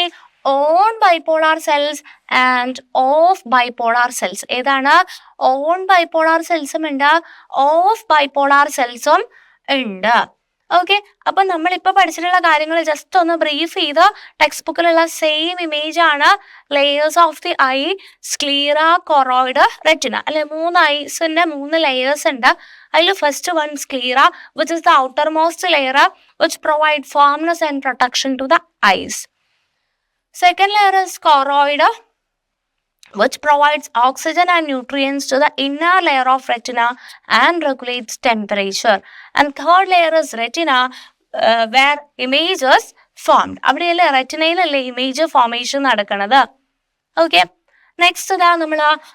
on bipolar cells and off bipolar cells. ഏതാണ്? ഓൺ ബൈപോളാർ സെൽസും ഉണ്ട്, ഓഫ് ബൈപോളാർ സെൽസും ഉണ്ട്. ഓക്കെ, അപ്പൊ നമ്മളിപ്പോൾ പഠിച്ചിട്ടുള്ള കാര്യങ്ങൾ ജസ്റ്റ് ഒന്ന് ബ്രീഫ് ചെയ്ത് ടെക്സ്റ്റ് ബുക്കിലുള്ള സെയിം ഇമേജ് ആണ്. Layers of the eye, sclera, choroid, retina അല്ലെ. 3 ഐസിന്റെ 3 ലെയേഴ്സ് ഉണ്ട്. അതിൽ first one sclera, which is the outermost layer which provide firmness and protection to the eyes. Second layer is choroid, which provides oxygen and nutrients to the inner layer of retina and regulates temperature. And third layer is retina, where image is formed. അവിടെയല്ലേ റെറ്റിനയിലല്ലേ ഇമേജ് ഫോർമേഷൻ നടക്കുന്നത്. ഓക്കെ, നെക്സ്റ്റ് ഇതാ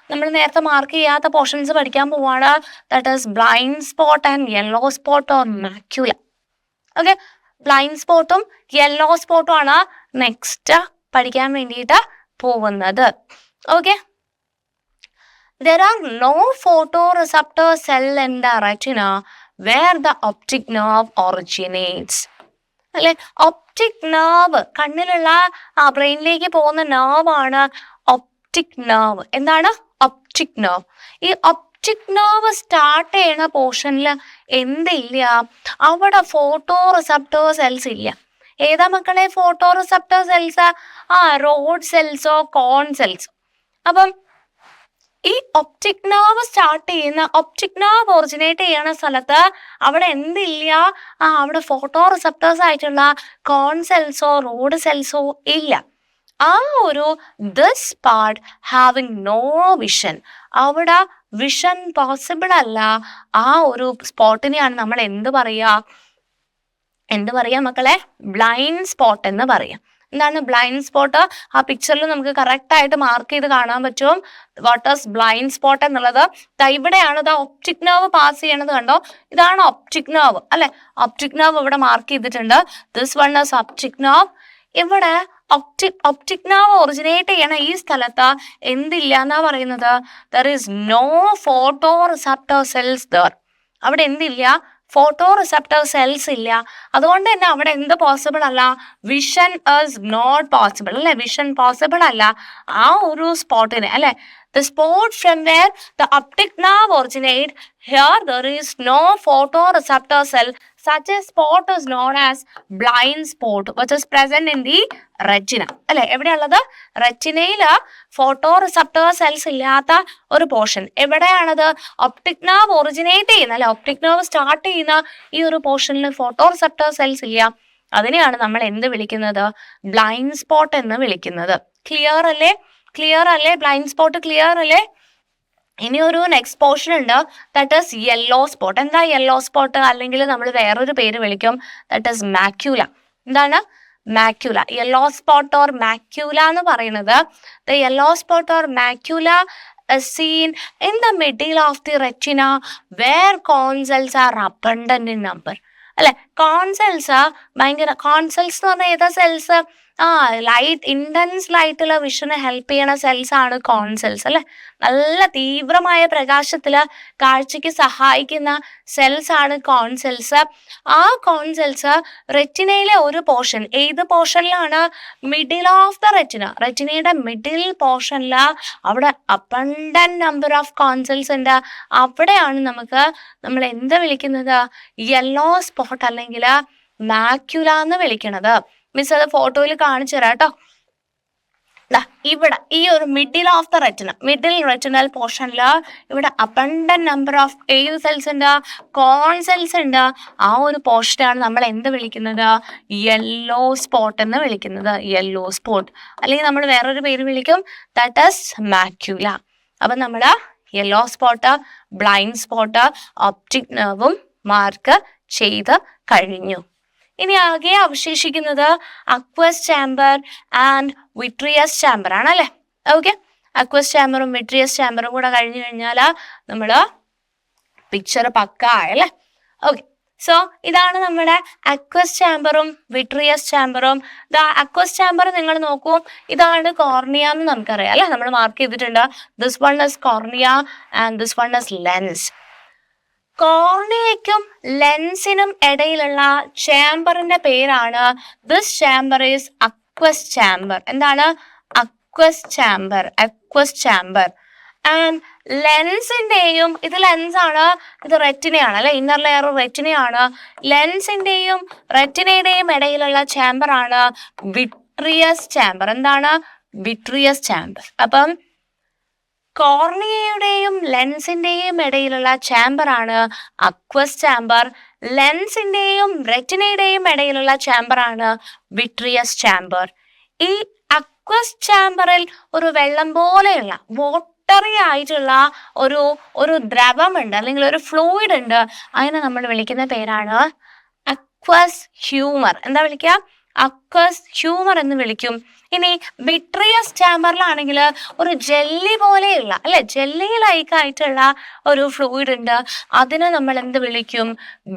നമ്മൾ നേരത്തെ മാർക്ക് ചെയ്യാത്ത പോർഷൻസ് പഠിക്കാൻ പോവാണ്. That is blind spot and yellow spot or macula. Okay, blind സ്പോട്ടും യെല്ലോ സ്പോട്ടും ആണ് നെക്സ്റ്റ് പഠിക്കാൻ വേണ്ടിയിട്ട് പോകുന്നത്. Okay, there are no photoreceptor cell in the retina where the optic nerve originates. അല്ലെ, ഒപ്റ്റിക് നെർവ് കണ്ണിലുള്ള ബ്രെയിനിലേക്ക് പോകുന്ന നെർവ് ആണ് ഒപ്റ്റിക് നെർവ്. എന്താണ്? Optic nerve. ഈ ഒപ്റ്റിക് നെർവ് സ്റ്റാർട്ട് ചെയ്യുന്ന പോർഷനിൽ എന്തില്ല? അവിടെ ഫോട്ടോ റിസപ്റ്റർ സെൽസ് ഇല്ല. ഏതാ മക്കളെ ഫോട്ടോ റിസപ്റ്റർ സെൽസ്? റോഡ് സെൽസോ കോൺ സെൽസോ. അപ്പം ഈ ഒപ്റ്റിക് നെർവ് സ്റ്റാർട്ട് ചെയ്യുന്ന, ഒപ്റ്റിക് നെർവ് ഒറിജിനേറ്റ് ചെയ്യുന്ന സ്ഥലത്ത് അവിടെ എന്തില്ല? അവിടെ ഫോട്ടോ റിസപ്റ്റേഴ്സ് ആയിട്ടുള്ള കോൺ സെൽസോ റോഡ് സെൽസോ ഇല്ല. ആ ഒരു this part having no vision, അവിടെ വിഷൻ പോസിബിൾ അല്ല, ആ ഒരു സ്പോട്ടിനെയാണ് നമ്മൾ എന്ത് പറയാ മക്കളെ? ബ്ലൈൻഡ് സ്പോട്ട് എന്ന് പറയാം. എന്താണ് ബ്ലൈൻഡ് സ്പോട്ട്? ആ പിക്ചറിൽ നമുക്ക് കറക്റ്റ് ആയിട്ട് മാർക്ക് ചെയ്ത് കാണാൻ പറ്റും വാട്ട് ഈസ് ബ്ലൈൻഡ് സ്പോട്ട് എന്നുള്ളത്. ഇവിടെയാണ് ഒപ്റ്റിക് നെർവ് പാസ് ചെയ്യണത്, കണ്ടോ? ഇതാണ് ഒപ്റ്റിക് നെർവ് അല്ലെ? ഒപ്റ്റിക് നെർവ് ഇവിടെ മാർക്ക് ചെയ്തിട്ടുണ്ട്. This one is optic nerve. ഇവിടെ ഒപ്റ്റിക് നെർവ് ഒറിജിനേറ്റ് ചെയ്യണ ഈ സ്ഥലത്ത് എന്തില്ല എന്നാ പറയുന്നത്? There is no photoreceptor cells there. അവിടെ എന്തില്ല? ഫോട്ടോ റിസപ്റ്റർ സെൽസ് ഇല്ല. അതുകൊണ്ട് തന്നെ അവിടെ എന്ത് പോസിബിൾ അല്ല? വിഷൻ ഈസ് നോട്ട് പോസിബിൾ അല്ലെ? വിഷൻ പോസിബിൾ അല്ല ആ ഒരു സ്പോട്ടിന് അല്ലെ? The spot from where the optic nerve originate, here there is no photoreceptor cell. Such a spot is known as blind spot, which is present in the retina. അല്ലെ? എവിടെയുള്ളത്? റെറ്റിനയില് ഫോട്ടോ റിസപ്റ്റർ സെൽസ് ഇല്ലാത്ത ഒരു പോർഷൻ. എവിടെയാണത്? ഒപ്റ്റിക് നെർവ് ഒറിജിനേറ്റ് ചെയ്യുന്ന അല്ലെ? ഒപ്റ്റിക് നെർവ് സ്റ്റാർട്ട് ചെയ്യുന്ന ഈ ഒരു പോർഷനിൽ ഫോട്ടോ റിസപ്റ്റർ സെൽസ് ഇല്ല. അതിനെയാണ് നമ്മൾ എന്ത് വിളിക്കുന്നത്? ബ്ലൈൻഡ് സ്പോട്ട് എന്ന് വിളിക്കുന്നത്. ക്ലിയർ അല്ലേ? ബ്ലൈൻഡ് സ്പോട്ട് ക്ലിയർ അല്ലേ? ഇനി ഒരു നെക്സ്റ്റ് പോർഷൻ ഉണ്ട്, ദാറ്റ് ഈസ് യെല്ലോ സ്പോട്ട്. എന്താ യെല്ലോ സ്പോട്ട്? അല്ലെങ്കിൽ നമ്മൾ വേറൊരു പേര് വിളിക്കും, ദാറ്റ് ഈസ് മാക്യൂല. എന്താണ്? Macula. Yellow spot or macula എന്ന് പറയുന്നത്, the yellow spot or macula seen in the middle of the retina where corn cells are abundant in number. അല്ലെ? കോൺ സെൽസ് ഭയങ്കര, കോൺ സെൽസ് എന്ന് പറഞ്ഞാൽ ഏതാ സെൽസ്? ലൈറ്റ്, ഇന്റൻസ് ലൈറ്റുള്ള വിഷന് ഹെൽപ്പ് ചെയ്യണ സെൽസ് ആണ് കോൺ സെൽസ് അല്ലെ? നല്ല തീവ്രമായ പ്രകാശത്തില് കാഴ്ചയ്ക്ക് സഹായിക്കുന്ന സെൽസ് ആണ് കോൺ സെൽസ്. ആ കോൺ സെൽസ് റെറ്റിനയിലെ ഒരു പോർഷൻ, ഏത് പോർഷനിലാണ്? Middle of the retina. റെറ്റിനയുടെ മിഡിൽ പോർഷനിൽ അവിടെ abundant number of cone cells ഉണ്ട്. അവിടെയാണ് നമ്മൾ എന്ത് വിളിക്കുന്നത്? യെല്ലോ സ്പോട്ട് അല്ലെങ്കിൽ മാക്യുല എന്ന് വിളിക്കണത്. മിസ് അത് ഫോട്ടോയിൽ കാണിച്ചു തരാം കേട്ടോ. ഇവിടെ ഈ ഒരു middle of the retina, middle retinal പോർഷനിൽ ഇവിടെ അബണ്ടന്റ് നമ്പർ ഓഫ് ഏത് സെൽസ് ഉണ്ട്? കോൺ സെൽസ് ഉണ്ട്. ആ ഒരു പോർഷനാണ് നമ്മൾ എന്ത് വിളിക്കുന്നത്? യെല്ലോ സ്പോട്ട് എന്ന് വിളിക്കുന്നത്. യെല്ലോ സ്പോട്ട്, അല്ലെങ്കിൽ നമ്മൾ വേറൊരു പേര് വിളിക്കും, ദാറ്റ് ഈസ് മാക്യുല. അപ്പൊ നമ്മൾ yellow spot, blind spot, optic നെർവും മാർക്ക് ചെയ്ത് കഴിഞ്ഞു. ഇനി ആകെ അവശേഷിക്കുന്നത് aqueous chamber and vitreous chamber ആണല്ലേ? ഓക്കെ, അക്വസ് ചാമ്പറും വിട്രിയസ് ചാമ്പറും കൂടെ കഴിഞ്ഞു കഴിഞ്ഞാൽ നമ്മൾ പിക്ചർ പക്ക ആയല്ലേ? ഓക്കെ, സോ ഇതാണ് നമ്മുടെ അക്വസ് ചാമ്പറും വിട്രിയസ് ചാമ്പറും. അക്വസ് ചാമ്പർ നിങ്ങൾ നോക്കൂ, ഇതാണ് കോർണിയ എന്ന് നമുക്കറിയാം അല്ലെ? നമ്മൾ മാർക്ക് ചെയ്തിട്ടുണ്ട്. This one is cornea and this one is lens. കോർണിയയ്ക്കും ലെൻസിനും ഇടയിലുള്ള ചേംബറിന്റെ പേരാണ്, this chamber is aqueous chamber. എന്താണ്? Aqueous chamber. ആൻഡ് ലെൻസിന്റെയും, ഇത് ലെൻസാണ്, ഇത് റെറ്റിനയാണ് അല്ലെ? Inner layer റെറ്റിനയാണ്. ലെൻസിന്റെയും റെറ്റിനയുടെയും ഇടയിലുള്ള ചേംബർ ആണ് വിട്രിയസ് ചാമ്പർ. എന്താണ്? Vitreous chamber. അപ്പം കോർണിയയുടെയും ലെൻസിന്റെയും ഇടയിലുള്ള ചാമ്പർ ആണ് അക്വസ് ചാമ്പർ. ലെൻസിന്റെയും റെറ്റിനയുടെയും ഇടയിലുള്ള ചാമ്പർ ആണ് വിട്രിയസ് ചാമ്പർ. ഈ അക്വസ് ചാമ്പറിൽ ഒരു വെള്ളം പോലെയുള്ള വാട്ടറി ആയിട്ടുള്ള ഒരു ദ്രവമുണ്ട്, അല്ലെങ്കിൽ ഒരു ഫ്ലൂയിഡ് ഉണ്ട്. അതിനെ നമ്മൾ വിളിക്കുന്ന പേരാണ് അക്വസ് ഹ്യൂമർ. എന്താ വിളിക്കുക? അക്വസ് ഹ്യൂമർ എന്ന് വിളിക്കും. ഇനി വിട്രിയസ് ചാമ്പറിലാണെങ്കിൽ ഒരു ജെല്ലി പോലെയുള്ള അല്ലെ, ജെല്ലി ലൈക്ക് ആയിട്ടുള്ള ഒരു ഫ്ലൂയിഡ് ഉണ്ട്. അതിനെ നമ്മൾ എന്ത് വിളിക്കും?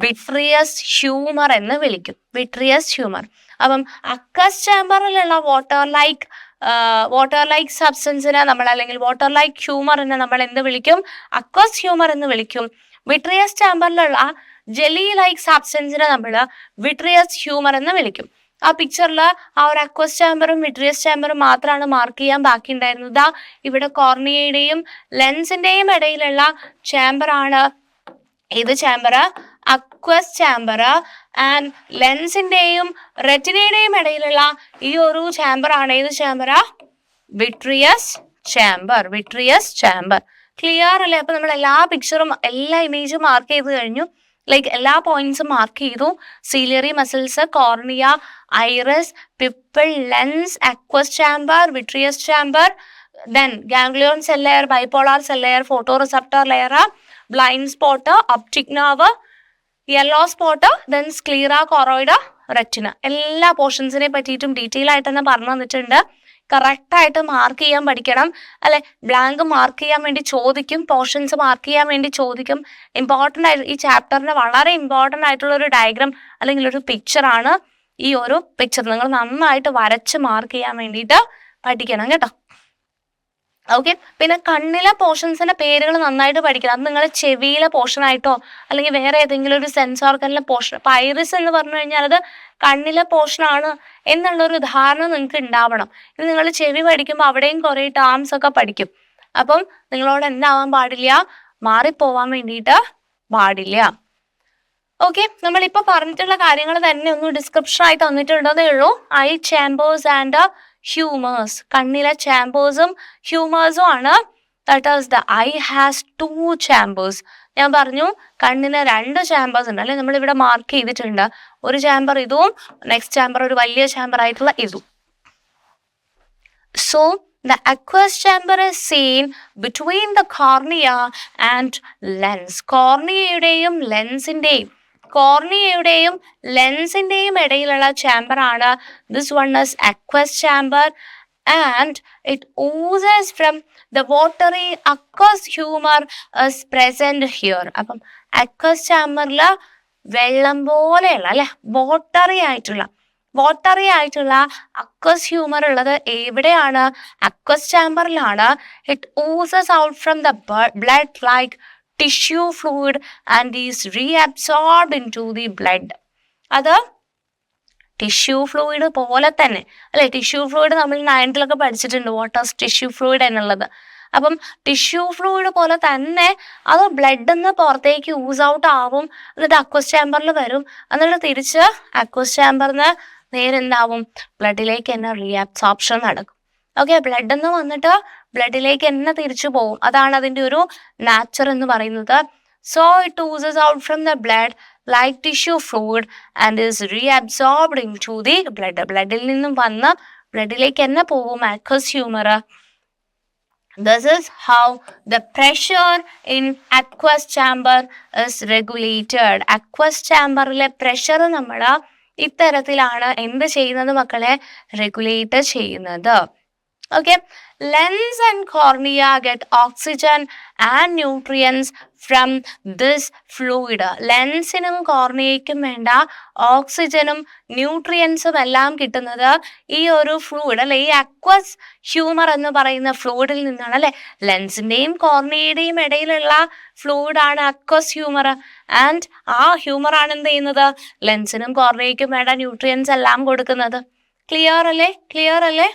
വിട്രിയസ് ഹ്യൂമർ എന്ന് വിളിക്കും. Vitreous humour. അപ്പം അക്വസ് ചാമ്പറിലുള്ള വാട്ടർ ലൈക്ക് സബ്സ്റ്റൻസിനെ നമ്മൾ, അല്ലെങ്കിൽ വാട്ടർ ലൈക്ക് ഹ്യൂമറിനെ നമ്മൾ എന്ത് വിളിക്കും? അക്വസ് ഹ്യൂമർ എന്ന് വിളിക്കും. വിട്രിയസ് ചാമ്പറിലുള്ള ജെല്ലി ലൈക്ക് സബ്സ്റ്റൻസിനെ നമ്മൾ വിട്രിയസ് ഹ്യൂമർ എന്ന് വിളിക്കും. ആ പിക്ചറിൽ ആ ഒരു അക്വസ് ചാമ്പറും വിട്രിയസ് ചാമ്പറും മാത്രമാണ് മാർക്ക് ചെയ്യാൻ ബാക്കി ഉണ്ടായിരുന്നത്. ഇവിടെ കോർണിയയുടെയും ലെൻസിന്റെയും ഇടയിലുള്ള ചാമ്പർ ആണ് ഏത് ചാമ്പർ? Aqueous chamber. ആൻഡ് ലെൻസിന്റെയും റെറ്റിനയുടെയും ഇടയിലുള്ള ഈ ഒരു ചാമ്പർ ആണ് ഏത് ചാമ്പർ? Vitreous chamber. ക്ലിയർ അല്ലേ? അപ്പൊ നമ്മൾ എല്ലാ പിക്ചറും എല്ലാ ഇമേജും മാർക്ക് ചെയ്ത് കഴിഞ്ഞു. ലൈക്ക് എല്ലാ പോയിന്റ്സും മാർക്ക് ചെയ്തു. Ciliary muscles, cornea, iris, people, lens, aqueous chamber, vitreous chamber, then ganglion cell layer, bipolar cell layer, photoreceptor layer, blind spot, optic nerve, yellow spot, then sclera, choroid, retina. എല്ലാ പോർഷൻസിനെ പറ്റിയിട്ടും ഡീറ്റെയിൽ ആയിട്ട് തന്നെ പറഞ്ഞു തന്നിട്ടുണ്ട്. കറക്റ്റായിട്ട് മാർക്ക് ചെയ്യാൻ പഠിക്കണം അല്ലെ. ബ്ലാങ്ക് മാർക്ക് ചെയ്യാൻ വേണ്ടി ചോദിക്കും, പോർഷൻസ് മാർക്ക് ചെയ്യാൻ വേണ്ടി ചോദിക്കും. ഇമ്പോർട്ടൻ്റ് ആയിട്ട് ഈ ചാപ്റ്ററിന്റെ വളരെ ഇമ്പോർട്ടൻ്റ് ആയിട്ടുള്ള ഒരു ഡയഗ്രാം അല്ലെങ്കിൽ ഒരു പിക്ചറാണ് ഈ ഒരു പിക്ചർ. നിങ്ങൾ നന്നായിട്ട് വരച്ച് മാർക്ക് ചെയ്യാൻ വേണ്ടിയിട്ട് പഠിക്കണം കേട്ടോ. ഓക്കെ. പിന്നെ കണ്ണിലെ പോർഷൻസിന്റെ പേരുകൾ നന്നായിട്ട് പഠിക്കണം. അത് നിങ്ങൾ ചെവിയിലെ പോർഷൻ ആയിട്ടോ അല്ലെങ്കിൽ വേറെ ഏതെങ്കിലും ഒരു സെൻസ് ഓർഗനിലെ പോർഷൻ. അപ്പൊ ഐറിസ് എന്ന് പറഞ്ഞു കഴിഞ്ഞാൽ അത് കണ്ണിലെ പോർഷനാണ് എന്നുള്ളൊരു ധാരണ നിങ്ങൾക്ക് ഉണ്ടാവണം. ഇത് നിങ്ങൾ ചെവി പഠിക്കുമ്പോൾ അവിടെയും കുറെ ടേംസ് ഒക്കെ പഠിക്കും. അപ്പം നിങ്ങളോട് എന്താവാൻ പാടില്ല, മാറിപ്പോവാൻ വേണ്ടിയിട്ട് പാടില്ല. ഓക്കെ. നമ്മളിപ്പോൾ പറഞ്ഞിട്ടുള്ള കാര്യങ്ങൾ തന്നെ ഒന്ന് ഡിസ്ക്രിപ്ഷൻ ആയി തന്നിട്ടുണ്ടതേ ഉള്ളൂ. I chambers and humours. കണ്ണിലെ ചേമ്പേഴ്സും ഹ്യൂമേഴ്സും ആണ്. That is the I has 2 chambers. ഞാൻ പറഞ്ഞു കണ്ണിന് 2 ചേമ്പേഴ്സ് ഉണ്ട് അല്ലെ. നമ്മളിവിടെ മാർക്ക് ചെയ്തിട്ടുണ്ട്. ഒരു ചേമ്പർ ഇതും നെക്സ്റ്റ് ചേമ്പർ ഒരു വലിയ ചേമ്പർ ആയിട്ടുള്ള ഇതും. So the aqueous chamber is seen between the cornea and lens. കോർണിയയുടെയും ലെൻസിന്റെയും ഇടയിലുള്ള ചേമ്പർ ആണ് this one is aqueous chamber and it oozes from the watery aqueous humor is present here. അപ്പം aqueous chamberൽ വെള്ളം പോലെയുള്ള അല്ലെ വാട്ടറി ആയിട്ടുള്ള അക്വസ് ഹ്യൂമർ ഉള്ളത് എവിടെയാണ്? അക്വസ് ചാമ്പറിലാണ്. It oozes out from the blood like tissue fluid and is reabsorbed into the blood. അത് ടിഷ്യൂ ഫ്ലൂയിഡ് പോലെ തന്നെ അല്ലെ. ടിഷ്യൂ ഫ്ലൂയിഡ് നമ്മൾ 9th പഠിച്ചിട്ടുണ്ട്, വാട്ട് ഈസ് ടിഷ്യൂ ഫ്ലൂയിഡ് എന്നുള്ളത്. അപ്പം ടിഷ്യൂ ഫ്ലൂയിഡ് പോലെ തന്നെ അത് ബ്ലഡിൽ നിന്ന് പുറത്തേക്ക് യൂസ് ഔട്ട് ആവും. എന്നിട്ട് അക്വസ് ചാമ്പറിൽ വരും. എന്നിട്ട് തിരിച്ച് അക്വസ് ചാമ്പറിന് നേരെന്താവും? ബ്ലഡിലേക്ക് തന്നെ റീഅബ്സോർപ്ഷൻ നടക്കും. ഓക്കെ. ബ്ലഡിൽ നിന്ന് വന്നിട്ട് ബ്ലഡിലേക്ക് തന്നെ തിരിച്ചു പോകും. അതാണ് അതിൻ്റെ ഒരു നാച്ചർ എന്ന് പറയുന്നത്. So it oozes out from the blood like tissue fluid and is reabsorbed into the blood. ബ്ലഡിൽ നിന്നും വന്ന് ബ്ലഡിലേക്ക് തന്നെ പോകും aqueous humour. This is how the pressure in aqueous chamber is regulated. Aqueous chamberലെ പ്രഷർ നമ്മൾ ഇത്തരത്തിലാണ് എന്ത് ചെയ്യുന്നത് മക്കളെ? റെഗുലേറ്റ് ചെയ്യുന്നത്. Okay. Lens and cornea get oxygen and nutrients from this fluid. ലെൻസിനും കോർണിയയ്ക്കും വേണ്ട ഓക്സിജനും ന്യൂട്രിയൻസും എല്ലാം കിട്ടുന്നത് ഈ ഒരു ഫ്ലൂയിഡ് അല്ലെ, ഈ അക്വസ് ഹ്യൂമർ എന്ന് പറയുന്ന ഫ്ലൂയിഡിൽ നിന്നാണ് അല്ലെ. ലെൻസിന്റെയും കോർണിയയുടെയും ഇടയിലുള്ള ഫ്ലൂയിഡാണ് അക്വസ് ഹ്യൂമർ. ആൻഡ് ആ ഹ്യൂമർ ആണ് എന്ത് ചെയ്യുന്നത്? ലെൻസിനും കോർണിയയ്ക്കും വേണ്ട ന്യൂട്രിയൻസ് എല്ലാം കൊടുക്കുന്നത്. ക്ലിയർ അല്ലേ?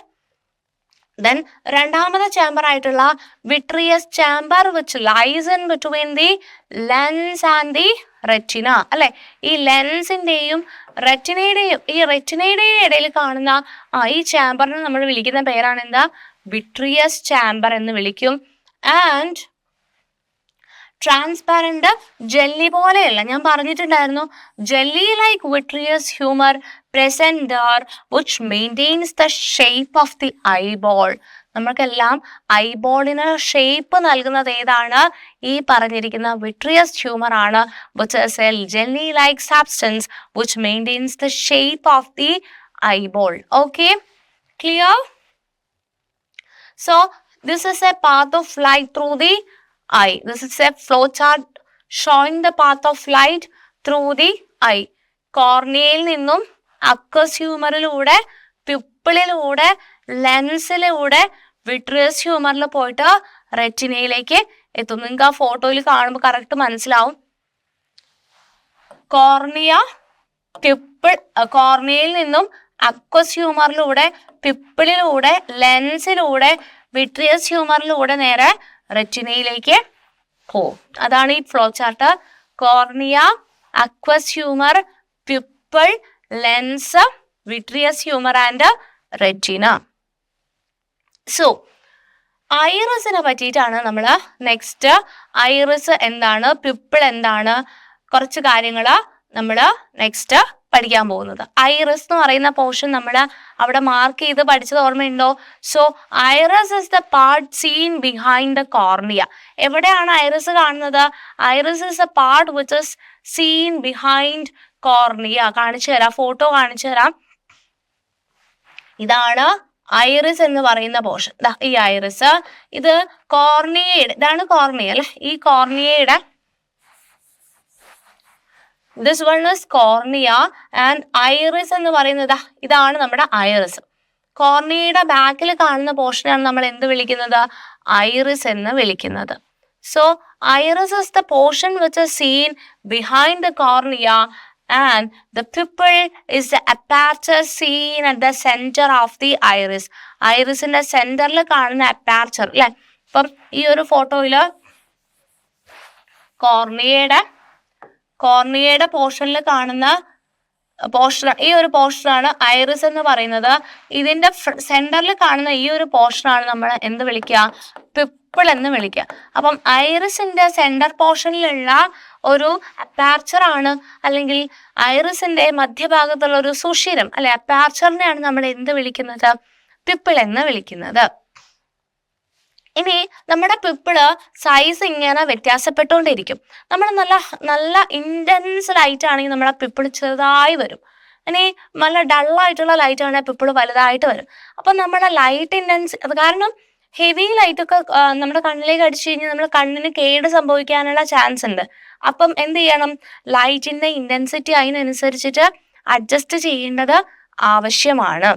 ദെൻ രണ്ടാമത്തെ ചാമ്പർ ആയിട്ടുള്ള vitreous chamber which lies in between the lens and the retina അല്ലെ. ഈ ലെൻസിന്റെയും റെറ്റിനയുടെയും ഇടയിൽ കാണുന്ന ഈ ചാമ്പറിനെ നമ്മൾ വിളിക്കുന്ന പേരാണ് എന്താ? വിട്രിയസ് ചാമ്പർ എന്ന് വിളിക്കും. ആൻഡ് ട്രാൻസ്പാരന്റ് ജെല്ലി പോലെയല്ല, ഞാൻ പറഞ്ഞിട്ടുണ്ടായിരുന്നു jelly like vitreous humour present there which maintains the shape of the eyeball. നമ്മൾക്കെല്ലാം ഐബോളിന് ഷേപ്പ് നൽകുന്നത് ഏതാണ്? ഈ പറഞ്ഞിരിക്കുന്ന വിട്രിയസ് ഹ്യൂമർ ആണ്. which is a jelly like substance which maintains the shape of the eyeball. Okay, clear? So this is a path of light through the eye. This is a flow chart showing the path of light through the eye. കോർണിയയിൽ നിന്നും അക്വസ് ഹ്യൂമറിലൂടെ, പ്യൂപ്പിളിലൂടെ, ലെൻസിലൂടെ വിട്രിയസ് ഹ്യൂമറിൽ പോയിട്ട് റെറ്റിനയിലേക്ക് എത്തും. നിങ്ങൾക്ക് ആ ഫോട്ടോയിൽ കാണുമ്പോൾ കറക്റ്റ് മനസ്സിലാവും. കോർണിയയിൽ നിന്നും അക്വസ് ഹ്യൂമറിലൂടെ, പ്യൂപ്പിളിലൂടെ, ലെൻസിലൂടെ, വിട്രിയസ് ഹ്യൂമറിലൂടെ നേരെ റെറ്റിനയിലേക്ക് പോവും. അതാണ് ഈ flow chart. Cornea, aqueous humour, pupil, lens, vitreous humour and retina. So ഐറിസിനെ പറ്റിയിട്ടാണ് നമ്മൾ നെക്സ്റ്റ്. ഐറിസ് എന്താണ്, പ്യൂപ്പിൾ എന്താണ്, കുറച്ച് കാര്യങ്ങൾ നമ്മൾ നെക്സ്റ്റ് പഠിക്കാൻ പോകുന്നത്. ഐറിസ് എന്ന് പറയുന്ന പോർഷൻ നമ്മൾ അവിടെ മാർക്ക് ചെയ്ത് പഠിച്ചത് ഓർമ്മയുണ്ടോ? So iris is the part seen behind the cornea. എവിടെയാണ് ഐറിസ് കാണുന്നത്? Iris is the part which is seen behind cornea. കാണിച്ചു തരാം, ഫോട്ടോ കാണിച്ചു തരാം. ഇതാണ് ഐറിസ് എന്ന് പറയുന്ന പോർഷൻ. ഈ ഐറിസ്, ഇത് കോർണിയയുടെ, ഇതാണ് കോർണിയ അല്ലെ, ഈ കോർണിയയുടെ, this one is cornea and iris എന്ന് പറയുന്നത് ഇതാണ് നമ്മുടെ ഐറിസ്. കോർണിയയുടെ ബാക്കിൽ കാണുന്ന പോർഷനാണ് നമ്മൾ എന്ത് വിളിക്കുന്നത്? ഐറിസ് എന്ന് വിളിക്കുന്നത്. So iris is the portion which is seen behind the cornea and the pupil is the aperture seen at the center of the iris. ഐറിസിന്റെ സെന്ററിൽ കാണുന്ന അപ്പാർച്ചർ അല്ലെ. ഇപ്പം ഈ ഒരു ഫോട്ടോയില് കോർണിയയുടെ പോർഷനിൽ കാണുന്ന പോർഷൻ, ഈ ഒരു പോർഷനാണ് ഐറിസ് എന്ന് പറയുന്നത്. ഇതിന്റെ സെന്ററിൽ കാണുന്ന ഈ ഒരു പോർഷനാണ് നമ്മൾ എന്ത് വിളിക്കുക? പിപ്പിൾ എന്ന് വിളിക്കുക. അപ്പം ഐറിസിന്റെ സെന്റർ പോർഷനിലുള്ള ഒരു അപ്പാർച്ചർ ആണ്, അല്ലെങ്കിൽ ഐറിസിന്റെ മധ്യഭാഗത്തുള്ള ഒരു സുഷിരം അല്ലെ, അപ്പാർച്ചറിനെയാണ് നമ്മൾ എന്ത് വിളിക്കുന്നത്? പിപ്പിൾ എന്ന് വിളിക്കുന്നത്. ഇനി നമ്മുടെ പിപ്പിള് സൈസ് ഇങ്ങനെ വ്യത്യാസപ്പെട്ടുകൊണ്ടിരിക്കും. നമ്മൾ നല്ല ഇന്റൻസ് ലൈറ്റ് ആണെങ്കിൽ നമ്മുടെ പിപ്പിൾ ചെറുതായി വരും. ഇനി നല്ല ഡള്ളായിട്ടുള്ള ലൈറ്റ് ആണെങ്കിൽ പിപ്പിൾ വലുതായിട്ട് വരും. അപ്പം നമ്മുടെ ലൈറ്റ് ഇന്റൻസ്, അത് കാരണം ഹെവി ലൈറ്റ് ഒക്കെ നമ്മുടെ കണ്ണിലേക്ക് അടിച്ചു കഴിഞ്ഞാൽ നമ്മുടെ കണ്ണിന് കേട് സംഭവിക്കാനുള്ള ചാൻസ് ഉണ്ട്. അപ്പം എന്ത് ചെയ്യണം? ലൈറ്റിന്റെ ഇന്റൻസിറ്റി അതിനനുസരിച്ചിട്ട് അഡ്ജസ്റ്റ് ചെയ്യേണ്ടത് ആവശ്യമാണ്.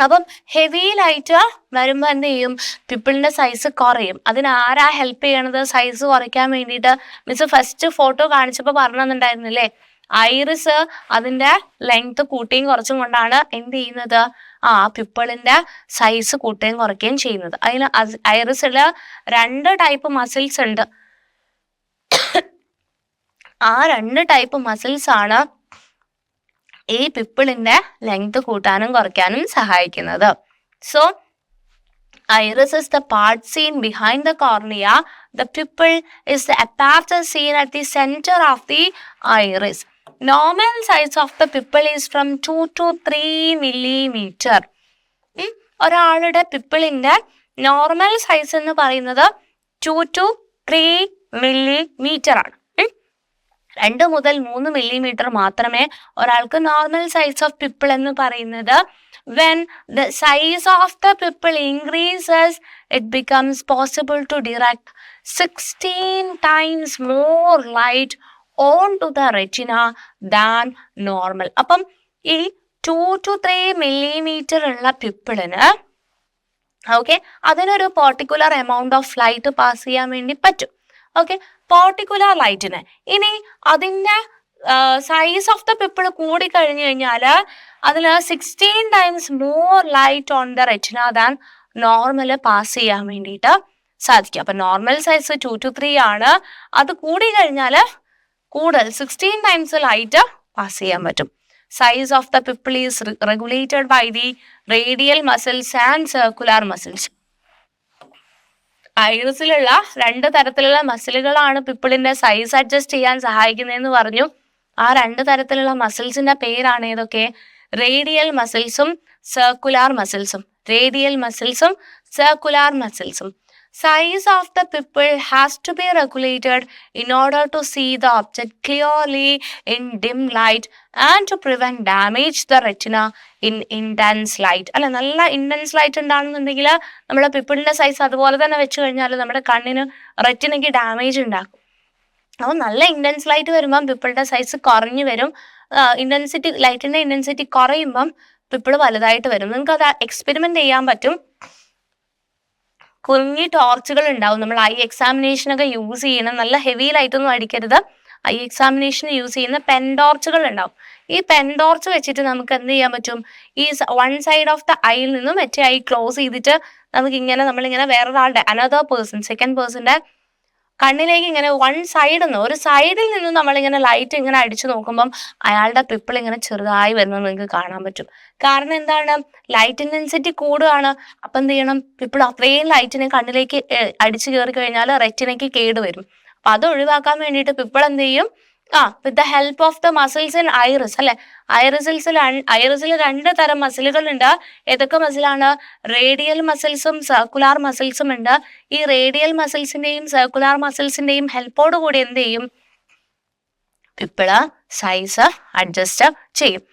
അപ്പം ഹെവി ലൈറ്റ് വരുമ്പോൾ എന്ത് ചെയ്യും? പിപ്പിളിന്റെ സൈസ് കുറയും. അതിനാരാ ഹെൽപ്പ് ചെയ്യണത് സൈസ് കുറയ്ക്കാൻ വേണ്ടിയിട്ട്? മിസ് ഫസ്റ്റ് ഫോട്ടോ കാണിച്ചപ്പോൾ പറഞ്ഞിട്ടുണ്ടായിരുന്നില്ലേ, ഐറിസ് അതിന്റെ ലെങ്ത് കൂട്ടുകയും കുറച്ചും കൊണ്ടാണ് എന്ത് ചെയ്യുന്നത്? പിപ്പിളിന്റെ സൈസ് കൂട്ടുകയും കുറയ്ക്കുകയും ചെയ്യുന്നത്. അതിന് ഐറിസില് 2 ടൈപ്പ് മസിൽസ് ഉണ്ട്. ആ 2 ടൈപ്പ് മസിൽസ് ആണ് ഈ പിപ്പിളിന്റെ ലെങ്ത് കൂട്ടാനും കുറയ്ക്കാനും സഹായിക്കുന്നത്. So iris is the part seen behind the cornea. The pupil is the aperture seen at the center of the iris. Normal size of the pupil is from 2 to 3 millimeter. ഒരാളുടെ പിപ്പിളിന്റെ നോർമൽ സൈസ് എന്ന് പറയുന്നത് 2 to 3 millimeter ആണ്. 2 മുതൽ 3 millimeter മാത്രമേ ഒരാൾക്ക് നോർമൽ സൈസ് ഓഫ് പിപ്പിൾ എന്ന് പറയുന്നത്. When the size of the pupil increases, it becomes possible to direct 16 times more light onto the retina than normal. അപ്പം ഈ 2 to 3 millimeter ഉള്ള പിപ്പിളിന് അതിനൊരു particular amount of light pass ചെയ്യാൻ വേണ്ടി പറ്റും. പെർട്ടിക്കുലർ ലൈറ്റിന്. ഇനി അതിൻ്റെ സൈസ് ഓഫ് ദ പിപ്പിൾ കൂടി കഴിഞ്ഞു കഴിഞ്ഞാൽ അതിൽ 16 times more light on the retina than normal pass ചെയ്യാൻ വേണ്ടിയിട്ട് സാധിക്കും. അപ്പം നോർമൽ സൈസ് 2 to 3 ആണ്. അത് കൂടി കഴിഞ്ഞാൽ കൂടുതൽ 16 times ലൈറ്റ് പാസ് ചെയ്യാൻ പറ്റും. Size of the pupil is regulated by the radial muscles and circular muscles. ഐറിസിലുള്ള 2 തരത്തിലുള്ള മസിലുകളാണ് പിപ്പിളിന്റെ സൈസ് അഡ്ജസ്റ്റ് ചെയ്യാൻ സഹായിക്കുന്നതെന്ന് പറഞ്ഞു. ആ 2 തരത്തിലുള്ള മസിൽസിന്റെ പേരാണ് ഏതൊക്കെ? റേഡിയൽ മസിൽസും സർക്കുലാർ മസിൽസും. റേഡിയൽ മസിൽസും സർക്കുലാർ മസിൽസും. Size of the pupil has to be regulated in order to see the object clearly in dim light and to prevent damage the retina in intense light. അല്ല, നല്ല ഇന്റൻസ് ലൈറ്റ് ഉണ്ടാകുന്നുണ്ടെങ്കിൽ നമ്മുടെ പിപ്പിളിന്റെ സൈസ് അതുപോലെ തന്നെ വെച്ച് കഴിഞ്ഞാൽ നമ്മുടെ കണ്ണിന് റെറ്റിനയ്ക്ക് ഡാമേജ് ഉണ്ടാക്കും. അപ്പോൾ നല്ല ഇന്റൻസ് ലൈറ്റ് വരുമ്പം പിപ്പിളിന്റെ സൈസ് കുറഞ്ഞു വരും. ലൈറ്റിന്റെ ഇന്റൻസിറ്റി കുറയുമ്പം പിപ്പിൾ വലുതായിട്ട് വരും. നിങ്ങൾക്ക് അത് എക്സ്പെരിമെന്റ് ചെയ്യാൻ പറ്റും. കുഞ്ഞി ടോർച്ചുകൾ ഉണ്ടാവും. നമ്മൾ ഐ എക്സാമിനേഷനൊക്കെ യൂസ് ചെയ്യുന്ന, നല്ല ഹെവി ലൈറ്റ് ഒന്നും അടിക്കരുത്, ഐ എക്സാമിനേഷന് യൂസ് ചെയ്യുന്ന പെൻ ടോർച്ചുകൾ ഉണ്ടാവും. ഈ പെൻ ടോർച്ച് വെച്ചിട്ട് നമുക്ക് എന്ത് ചെയ്യാൻ പറ്റും? ഈ 1 സൈഡ് ഓഫ് ദ ഐയിൽ നിന്നും മറ്റേ ഐ ക്ലോസ് ചെയ്തിട്ട് നമ്മളിങ്ങനെ വേറൊരാളുടെ സെക്കൻഡ് പേഴ്സന്റെ കണ്ണിലേക്ക് ഇങ്ങനെ ഒരു സൈഡിൽ നിന്ന് നമ്മളിങ്ങനെ ലൈറ്റ് ഇങ്ങനെ അടിച്ചു നോക്കുമ്പം അയാളുടെ പിപ്പിൾ ഇങ്ങനെ ചെറുതായി വരുന്നത് നിങ്ങൾക്ക് കാണാൻ പറ്റും. കാരണം എന്താണ്? ലൈറ്റ് ഇന്റൻസിറ്റി കൂടുകയാണ്. അപ്പം എന്ത് ചെയ്യണം? പിപ്പിൾ അത്രയും ലൈറ്റിനെ കണ്ണിലേക്ക് അടിച്ചു കയറി കഴിഞ്ഞാൽ റെറ്റിനയ്ക്ക് കേട് വരും. അപ്പം അത് ഒഴിവാക്കാൻ വേണ്ടിയിട്ട് പിപ്പിൾ എന്ത് ചെയ്യും? With the help of the muscles in iris അല്ലെ. ഐറിസിൽ 2 തരം മസിലുകൾ ഉണ്ട്. ഏതൊക്കെ മസിലാണ്? റേഡിയൽ മസിൽസും സർക്കുലാർ മസിൽസും ഉണ്ട്. ഈ റേഡിയൽ മസിൽസിന്റെയും സർക്കുലാർ മസിൽസിന്റെയും ഹെൽപ്പോട് കൂടി എന്ത് ചെയ്യും? പിപ്പിള് സൈസ് അഡ്ജസ്റ്റ് ചെയ്യും.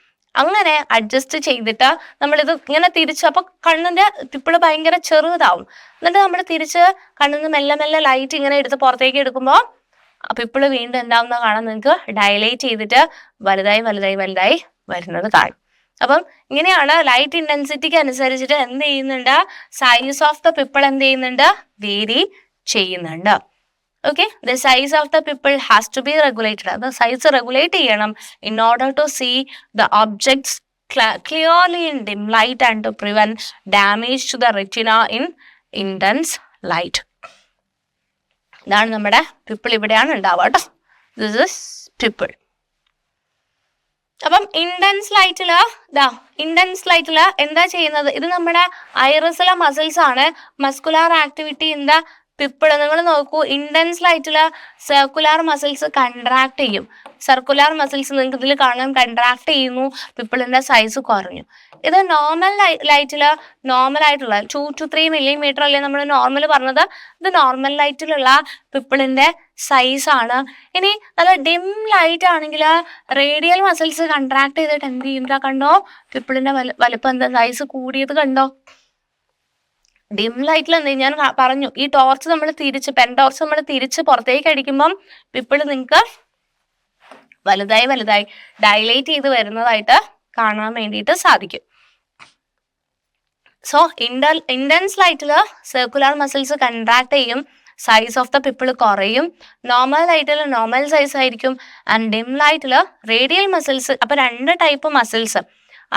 അങ്ങനെ അഡ്ജസ്റ്റ് ചെയ്തിട്ട് നമ്മളിത് ഇങ്ങനെ തിരിച്ച്, അപ്പൊ കണ്ണിന്റെ പിപ്പിള് ഭയങ്കര ചെറുതാവും. എന്നിട്ട് നമ്മൾ തിരിച്ച് കണ്ണിന്ന് മെല്ലെ മെല്ലെ ലൈറ്റ് ഇങ്ങനെ എടുത്ത് പുറത്തേക്ക് എടുക്കുമ്പോൾ പിപ്പിള് വീണ്ടും എന്താവുന്ന കാണാൻ നിങ്ങൾക്ക് ഡയലേറ്റ് ചെയ്തിട്ട് വലുതായി വലുതായി വലുതായി വരുന്നത് കാണും. അപ്പം ഇങ്ങനെയാണ് ലൈറ്റ് ഇന്റൻസിറ്റിക്ക് അനുസരിച്ചിട്ട് എന്ത് ചെയ്യുന്നുണ്ട്? സൈസ് ഓഫ് ദ പിപ്പിൾ എന്ത് ചെയ്യുന്നുണ്ട്? വേരി ചെയ്യുന്നുണ്ട്. Okay, the size of the pupil has to be regulated. അത് സൈസ് റെഗുലേറ്റ് ചെയ്യണം in order to see the objects clearly in dim light and to prevent damage to the retina in intense light. ഇതാണ് നമ്മുടെ പിപ്പിൾ. ഇവിടെയാണ് ഉണ്ടാവുക കേട്ടോ. This is pupil. അപ്പം ഇന്റൻസ് ലൈറ്റില് എന്താ ചെയ്യുന്നത്? ഇത് നമ്മുടെ ഐറിസിലെ മസിൽസ് ആണ്. Muscular activity in the pupil. നിങ്ങൾ നോക്കൂ, ഇന്റൻസ് ലൈറ്റില് സർക്കുലാർ മസിൽസ് കൺട്രാക്ട് ചെയ്യും. സർക്കുലാർ മസിൽസ് നിങ്ങൾക്ക് ഇതിൽ കാണാൻ കൺട്രാക്ട് ചെയ്യുന്നു, പിപ്പിളിന്റെ സൈസ് കുറഞ്ഞു. ഇത് നോർമൽ ലൈറ്റില് നോർമൽ ആയിട്ടുള്ള 2 to 3 millimeter അല്ലേ നമ്മൾ നോർമൽ പറഞ്ഞത്. ഇത് നോർമൽ ലൈറ്റിലുള്ള പിപ്പിളിന്റെ സൈസ് ആണ്. ഇനി നല്ല ഡിം ലൈറ്റ് ആണെങ്കിൽ റേഡിയൽ മസിൽസ് കൺട്രാക്ട് ചെയ്തിട്ട് എന്ത് ചെയ്യുക? കണ്ടോ, പിപ്പിളിന്റെ വലുപ്പം എന്താ സൈസ് കൂടിയത് കണ്ടോ? ഡിം ലൈറ്റിൽ എന്ത് ഞാൻ പറഞ്ഞു, ഈ ടോർച്ച് നമ്മൾ പെൻ ടോർച്ച് നമ്മൾ തിരിച്ച് പുറത്തേക്ക് അടിക്കുമ്പം പിപ്പിൾ നിങ്ങൾക്ക് വലുതായി വലുതായി ഡയലേറ്റ് ചെയ്ത് വരുന്നതായിട്ട് കാണാൻ വേണ്ടിയിട്ട് സാധിക്കും. സോ ഇന്റൻസ് ലൈറ്റിൽ സർക്കുലർ മസിൽസ് കൺട്രാക്ട് ചെയ്യും, സൈസ് ഓഫ് ദ പിപ്പിൾ കുറയും. നോർമൽ ലൈറ്റിൽ നോർമൽ സൈസ് ആയിരിക്കും. ആൻഡ് ഡിം ലൈറ്റിൽ റേഡിയൽ മസിൽസ്. അപ്പൊ 2 ടൈപ്പ് മസിൽസ്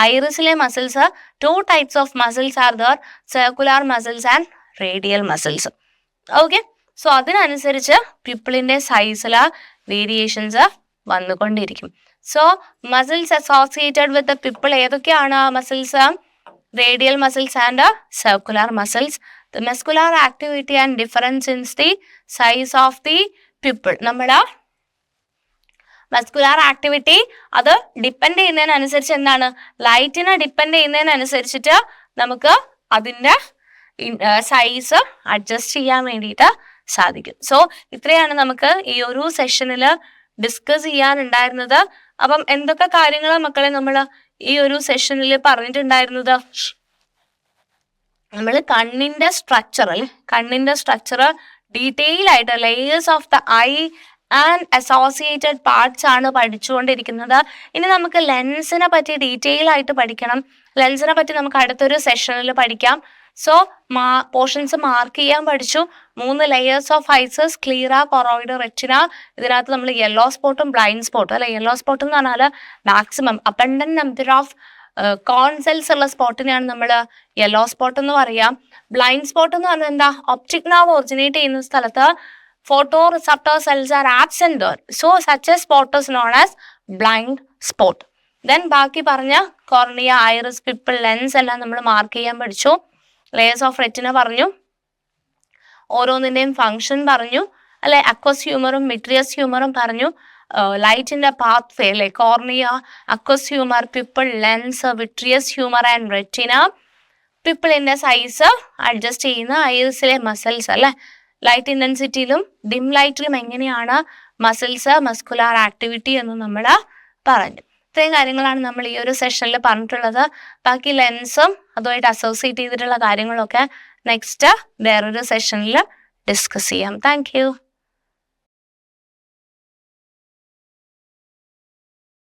ഐറിസിലെ muscles. 2 types of muscles are there, circular muscles and radial muscles. ഓക്കെ, സോ അതിനനുസരിച്ച് പിപ്പിളിന്റെ സൈസില് വേരിയേഷൻസ് വന്നുകൊണ്ടിരിക്കും. So muscles associated with the pupil ഏതൊക്കെയാണ്? Muscles, radial muscles and circular muscles. The muscular activity and difference in the size of the pupil. നമ്മുടെ മസ്കുലാർ ആക്ടിവിറ്റി അത് ഡിപ്പെൻഡ് ചെയ്യുന്നതിനനുസരിച്ച് എന്താണ്? ലൈറ്റിനെ ഡിപ്പെൻഡ് ചെയ്യുന്നതിനനുസരിച്ചിട്ട് നമുക്ക് അതിൻ്റെ സൈസ് അഡ്ജസ്റ്റ് ചെയ്യാൻ വേണ്ടിയിട്ട് സാധിക്കും. സോ ഇത്രയാണ് നമുക്ക് ഈ ഒരു സെഷനിൽ ഡിസ്കസ് ചെയ്യാനുണ്ടായിരുന്നത്. അപ്പം എന്തൊക്കെ കാര്യങ്ങളാണ് മക്കളെ നമ്മൾ ഈ ഒരു സെഷനിൽ പറഞ്ഞിട്ടുണ്ടായിരുന്നത്? നമ്മൾ കണ്ണിന്റെ സ്ട്രക്ചർ ഡീറ്റെയിൽ ആയിട്ട് layers of the eye and associated parts ആണ് പഠിച്ചുകൊണ്ടിരിക്കുന്നത്. ഇനി നമുക്ക് ലെൻസിനെ പറ്റി ഡീറ്റെയിൽ ആയിട്ട് പഠിക്കണം. ലെൻസിനെ പറ്റി നമുക്ക് അടുത്തൊരു സെഷനിൽ പഠിക്കാം. സോ പോർഷൻസ് മാർക്ക് ചെയ്യാൻ പഠിച്ചു. 3 layers of eyes, sclera, choroid, retina. ഇതിനകത്ത് നമ്മൾ യെല്ലോ സ്പോട്ടും ബ്ലൈൻഡ് സ്പോട്ടും അല്ലെ. യെല്ലോ സ്പോട്ട് എന്ന് പറഞ്ഞാൽ മാക്സിമം അബണ്ടന്റ് നമ്പർ ഓഫ് കോൺസെൽസ് ഉള്ള സ്പോട്ടിനെയാണ് നമ്മൾ യെല്ലോ സ്പോട്ട് എന്ന് പറയാം. ബ്ലൈൻഡ് സ്പോട്ട് എന്ന് പറഞ്ഞാൽ എന്താ? ഒപ്റ്റിക് nerve ഒറിജിനേറ്റ് ചെയ്യുന്ന സ്ഥലത്ത് photoreceptor cells are absent there. So such a spot is known as blind spot. Then ബാക്കി പറഞ്ഞ കോർണിയ, ഐറിസ്, പിപ്പിൾ, ലെൻസ് എല്ലാം നമ്മൾ മാർക്ക് ചെയ്യാൻ പഠിച്ചു. ലെയേഴ്സ് ഓഫ് റെറ്റിന പറഞ്ഞു, ഓരോന്നിൻ്റെയും ഫങ്ഷൻ പറഞ്ഞു അല്ലെ. അക്വസ് ഹ്യൂമറും വിട്രിയസ് ഹ്യൂമറും പറഞ്ഞു. ലൈറ്റിന്റെ പാത്ത് വേ അല്ലെ, cornea, aqueous humour, pupil, lens, vitreous humour and retina. പിപ്പിളിന്റെ സൈസ് അഡ്ജസ്റ്റ് ചെയ്യുന്ന ഐറിസിലെ മസിൽസ് അല്ലെ. ലൈറ്റ് ഇന്റൻസിറ്റിയിലും ഡിം ലൈറ്റിലും എങ്ങനെയാണ് മസിൽസ്, മസ്കുലാർ ആക്ടിവിറ്റി എന്ന് നമ്മൾ പറഞ്ഞു. ഇത്രയും കാര്യങ്ങളാണ് നമ്മൾ ഈ ഒരു സെഷനിൽ പറഞ്ഞിട്ടുള്ളത്. ബാക്കി ലെൻസും അതുമായിട്ട് അസോസിയേറ്റ് ചെയ്തിട്ടുള്ള കാര്യങ്ങളൊക്കെ നെക്സ്റ്റ് വേറൊരു സെഷനിൽ ഡിസ്കസ് ചെയ്യാം. Thank you.